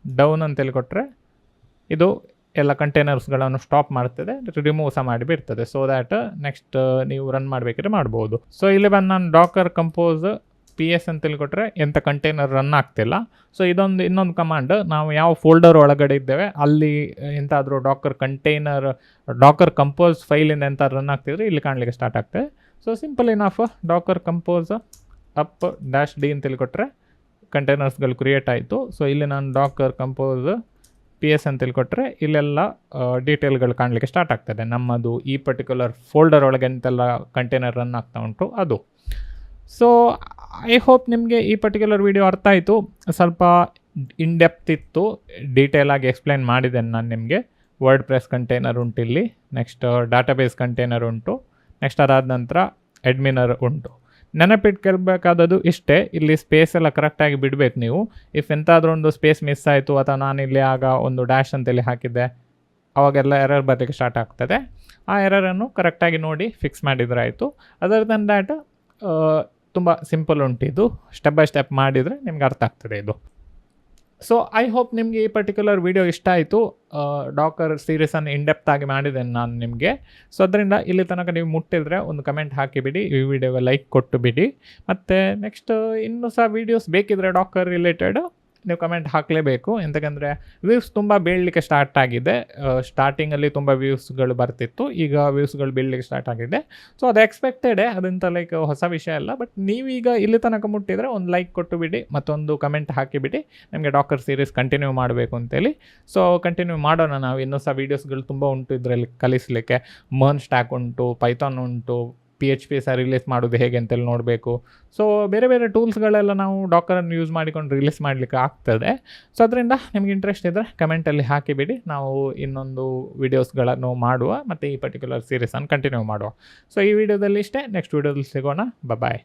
S1: ಡೌನ್ ಅಂತೇಳಿ ಕೊಟ್ಟರೆ ಇದು ಎಲ್ಲ ಕಂಟೈನರ್ಸ್ಗಳನ್ನು ಸ್ಟಾಪ್ ಮಾಡ್ತದೆ, ರಿಮೂವ್ ಸಹ ಮಾಡಿ ಬಿಡ್ತದೆ. ಸೊ ದ್ಯಾಟ್ ನೆಕ್ಸ್ಟ್ ನೀವು ರನ್ ಮಾಡಬೇಕಿದ್ರೆ ಮಾಡ್ಬೋದು. ಸೊ ಇಲ್ಲಿ ಬಂದು ನಾನು ಡಾಕರ್ ಕಂಪೋಸ್ PS ಅಂತೇಳಿ ಕೊಟ್ಟರೆ ಎಂಥ ಕಂಟೈನರ್ ರನ್ ಆಗ್ತಿಲ್ಲ. ಸೊ ಇನ್ನೊಂದು ಕಮಾಂಡ್, ನಾವು ಯಾವ ಫೋಲ್ಡರ್ ಒಳಗಡೆ ಇದ್ದೇವೆ ಅಲ್ಲಿ ಎಂತಾದರೂ ಡಾಕರ್ ಕಂಪೋಸ್ ಫೈಲಿಂದ ಎಂಥ ರನ್ ಆಗ್ತಿದ್ರೆ ಇಲ್ಲಿ ಕಾಣಲಿಕ್ಕೆ ಸ್ಟಾರ್ಟ್ ಆಗ್ತದೆ. So simple enough Dakar compose up -D ಅಂತೇಳಿ ಕೊಟ್ಟರೆ ಕಂಟೈನರ್ಸ್ಗಳು ಕ್ರಿಯೇಟ್ ಆಯಿತು. ಸೊ ಇಲ್ಲಿ ನಾನು ಡಾಕರ್ ಕಂಪೋಸ್ PS ಅಂತೇಳಿ ಕೊಟ್ಟರೆ ಇಲ್ಲೆಲ್ಲ ಡೀಟೇಲ್ಗಳು ಕಾಣಲಿಕ್ಕೆ ಸ್ಟಾರ್ಟ್ ಆಗ್ತದೆ. ನಮ್ಮದು ಈ ಪರ್ಟಿಕ್ಯುಲರ್ ಫೋಲ್ಡರ್ ಒಳಗೆ ಎಂತೆಲ್ಲ ಕಂಟೈನರ್ ರನ್ ಆಗ್ತಾ ಉಂಟು ಅದು. ಸೊ ಐ ಹೋಪ್ ನಿಮಗೆ ಈ ಪರ್ಟಿಕ್ಯುಲರ್ ವಿಡಿಯೋ ಅರ್ಥ ಆಯಿತು. ಸ್ವಲ್ಪ ಇನ್ಡೆಪ್ತ್ ಇತ್ತು, ಡೀಟೇಲಾಗಿ ಎಕ್ಸ್ಪ್ಲೈನ್ ಮಾಡಿದ್ದೇನೆ ನಾನು ನಿಮಗೆ. ವರ್ಡ್ ಪ್ರೆಸ್ ಕಂಟೈನರ್ ಉಂಟು ಇಲ್ಲಿ, ನೆಕ್ಸ್ಟ್ ಡಾಟಾಬೇಸ್ ಕಂಟೈನರ್ ಉಂಟು, ನೆಕ್ಸ್ಟ್ ಅದಾದ ನಂತರ ಅಡ್ಮಿನರ್ ಉಂಟು. ನೆನಪಿಟ್ಕೊಳ್ಬೇಕಾದದ್ದು ಇಷ್ಟೇ, ಇಲ್ಲಿ ಸ್ಪೇಸ್ ಎಲ್ಲ ಕರೆಕ್ಟಾಗಿ ಬಿಡಬೇಕು ನೀವು. ಇಫ್ ಎಂತಾದರೂ ಒಂದು ಸ್ಪೇಸ್ ಮಿಸ್ ಆಯಿತು ಅಥವಾ ನಾನಿಲ್ಲಿ ಆಗ ಒಂದು ಡ್ಯಾಶ್ ಅಂತೇಳಿ ಹಾಕಿದ್ದೆ ಅವಾಗೆಲ್ಲ ಎರರ್ ಬರಲಿಕ್ಕೆ ಸ್ಟಾರ್ಟ್ ಆಗ್ತದೆ. ಆ ಎರರನ್ನು ಕರೆಕ್ಟಾಗಿ ನೋಡಿ ಫಿಕ್ಸ್ ಮಾಡಿದರೆ ಆಯಿತು. ಅದರ್ ದನ್ ದ್ಯಾಟ್ ತುಂಬ ಸಿಂಪಲ್ ಉಂಟು ಇದು, ಸ್ಟೆಪ್ ಬೈ ಸ್ಟೆಪ್ ಮಾಡಿದರೆ ನಿಮ್ಗೆ ಅರ್ಥ ಆಗ್ತದೆ ಇದು. ಸೊ ಐ ಹೋಪ್ ನಿಮಗೆ ಈ ಪರ್ಟಿಕ್ಯುಲರ್ ವಿಡಿಯೋ ಇಷ್ಟ ಆಯಿತು. ಡಾಕರ್ ಸೀರೀಸನ್ನು ಇನ್ಡೆಪ್ತ್ ಆಗಿ ಮಾಡಿದ್ದೇನೆ ನಾನು ನಿಮಗೆ. ಸೊ ಅದರಿಂದ ಇಲ್ಲಿ ತನಕ ನೀವು ಮುಟ್ಟಿದ್ರೆ ಒಂದು ಕಮೆಂಟ್ ಹಾಕಿಬಿಡಿ, ಈ ವಿಡಿಯೋಗೆ ಲೈಕ್ ಕೊಟ್ಟು ಬಿಡಿ. ಮತ್ತು ನೆಕ್ಸ್ಟ್ ಇನ್ನೂ ಸಹ ವೀಡಿಯೋಸ್ ಬೇಕಿದ್ರೆ ಡಾಕರ್ ರಿಲೇಟೆಡ್ ನೀವು ಕಮೆಂಟ್ ಹಾಕಲೇಬೇಕು. ಎಂತಕ್ಕಂದರೆ ವ್ಯೂಸ್ ತುಂಬ ಬೀಳಲಿಕ್ಕೆ ಸ್ಟಾರ್ಟ್ ಆಗಿದೆ. ಸ್ಟಾರ್ಟಿಂಗಲ್ಲಿ ತುಂಬ ವ್ಯೂಸ್ಗಳು ಬರ್ತಿತ್ತು, ಈಗ ವ್ಯೂಸ್ಗಳು ಬೀಳಲಿಕ್ಕೆ ಸ್ಟಾರ್ಟ್ ಆಗಿದೆ. ಸೊ ಅದು ಎಕ್ಸ್ಪೆಕ್ಟೆಡೇ, ಅದಂತ ಲೈಕ್ ಹೊಸ ವಿಷಯ ಅಲ್ಲ. ಬಟ್ ನೀವೀಗ ಇಲ್ಲಿ ತನಕ ಮುಟ್ಟಿದರೆ ಒಂದು ಲೈಕ್ ಕೊಟ್ಟು ಬಿಡಿ, ಮತ್ತೊಂದು ಕಮೆಂಟ್ ಹಾಕಿಬಿಡಿ ನಿಮಗೆ ಡಾಕರ್ ಸೀರೀಸ್ ಕಂಟಿನ್ಯೂ ಮಾಡಬೇಕು ಅಂತೇಳಿ. ಸೊ ಕಂಟಿನ್ಯೂ ಮಾಡೋಣ ನಾವು. ಇನ್ನೂ ಸಹ ವೀಡಿಯೋಸ್ಗಳು ತುಂಬ ಉಂಟು ಇದರಲ್ಲಿ ಕಲಿಸಲಿಕ್ಕೆ. ಮರ್ನ್ ಸ್ಟ್ಯಾಕ್ ಉಂಟು, ಪೈಥಾನ್ ಉಂಟು, PHP ಸಹ ರಿಲೀಸ್ ಮಾಡೋದು ಹೇಗೆ ಅಂತೇಳಿ ನೋಡಬೇಕು. ಸೊ ಬೇರೆ ಬೇರೆ ಟೂಲ್ಸ್ಗಳೆಲ್ಲ ನಾವು ಡಾಕರನ್ನು ಯೂಸ್ ಮಾಡಿಕೊಂಡು ರಿಲೀಸ್ ಮಾಡಲಿಕ್ಕೆ ಆಗ್ತದೆ. ಸೊ ಅದರಿಂದ ನಿಮ್ಗೆ ಇಂಟ್ರೆಸ್ಟ್ ಇದ್ದರೆ ಕಮೆಂಟಲ್ಲಿ ಹಾಕಿಬಿಡಿ, ನಾವು ಇನ್ನೊಂದು ವೀಡಿಯೋಸ್ಗಳನ್ನು ಮಾಡುವ ಮತ್ತು ಈ ಪರ್ಟಿಕ್ಯುಲರ್ ಸೀರೀಸನ್ನು ಕಂಟಿನ್ಯೂ ಮಾಡುವ. ಸೊ ಈ ವಿಡಿಯೋದಲ್ಲಿ ಇಷ್ಟೇ, ನೆಕ್ಸ್ಟ್ ವೀಡಿಯೋದಲ್ಲಿ ಸಿಗೋಣ. ಬಾಯ್.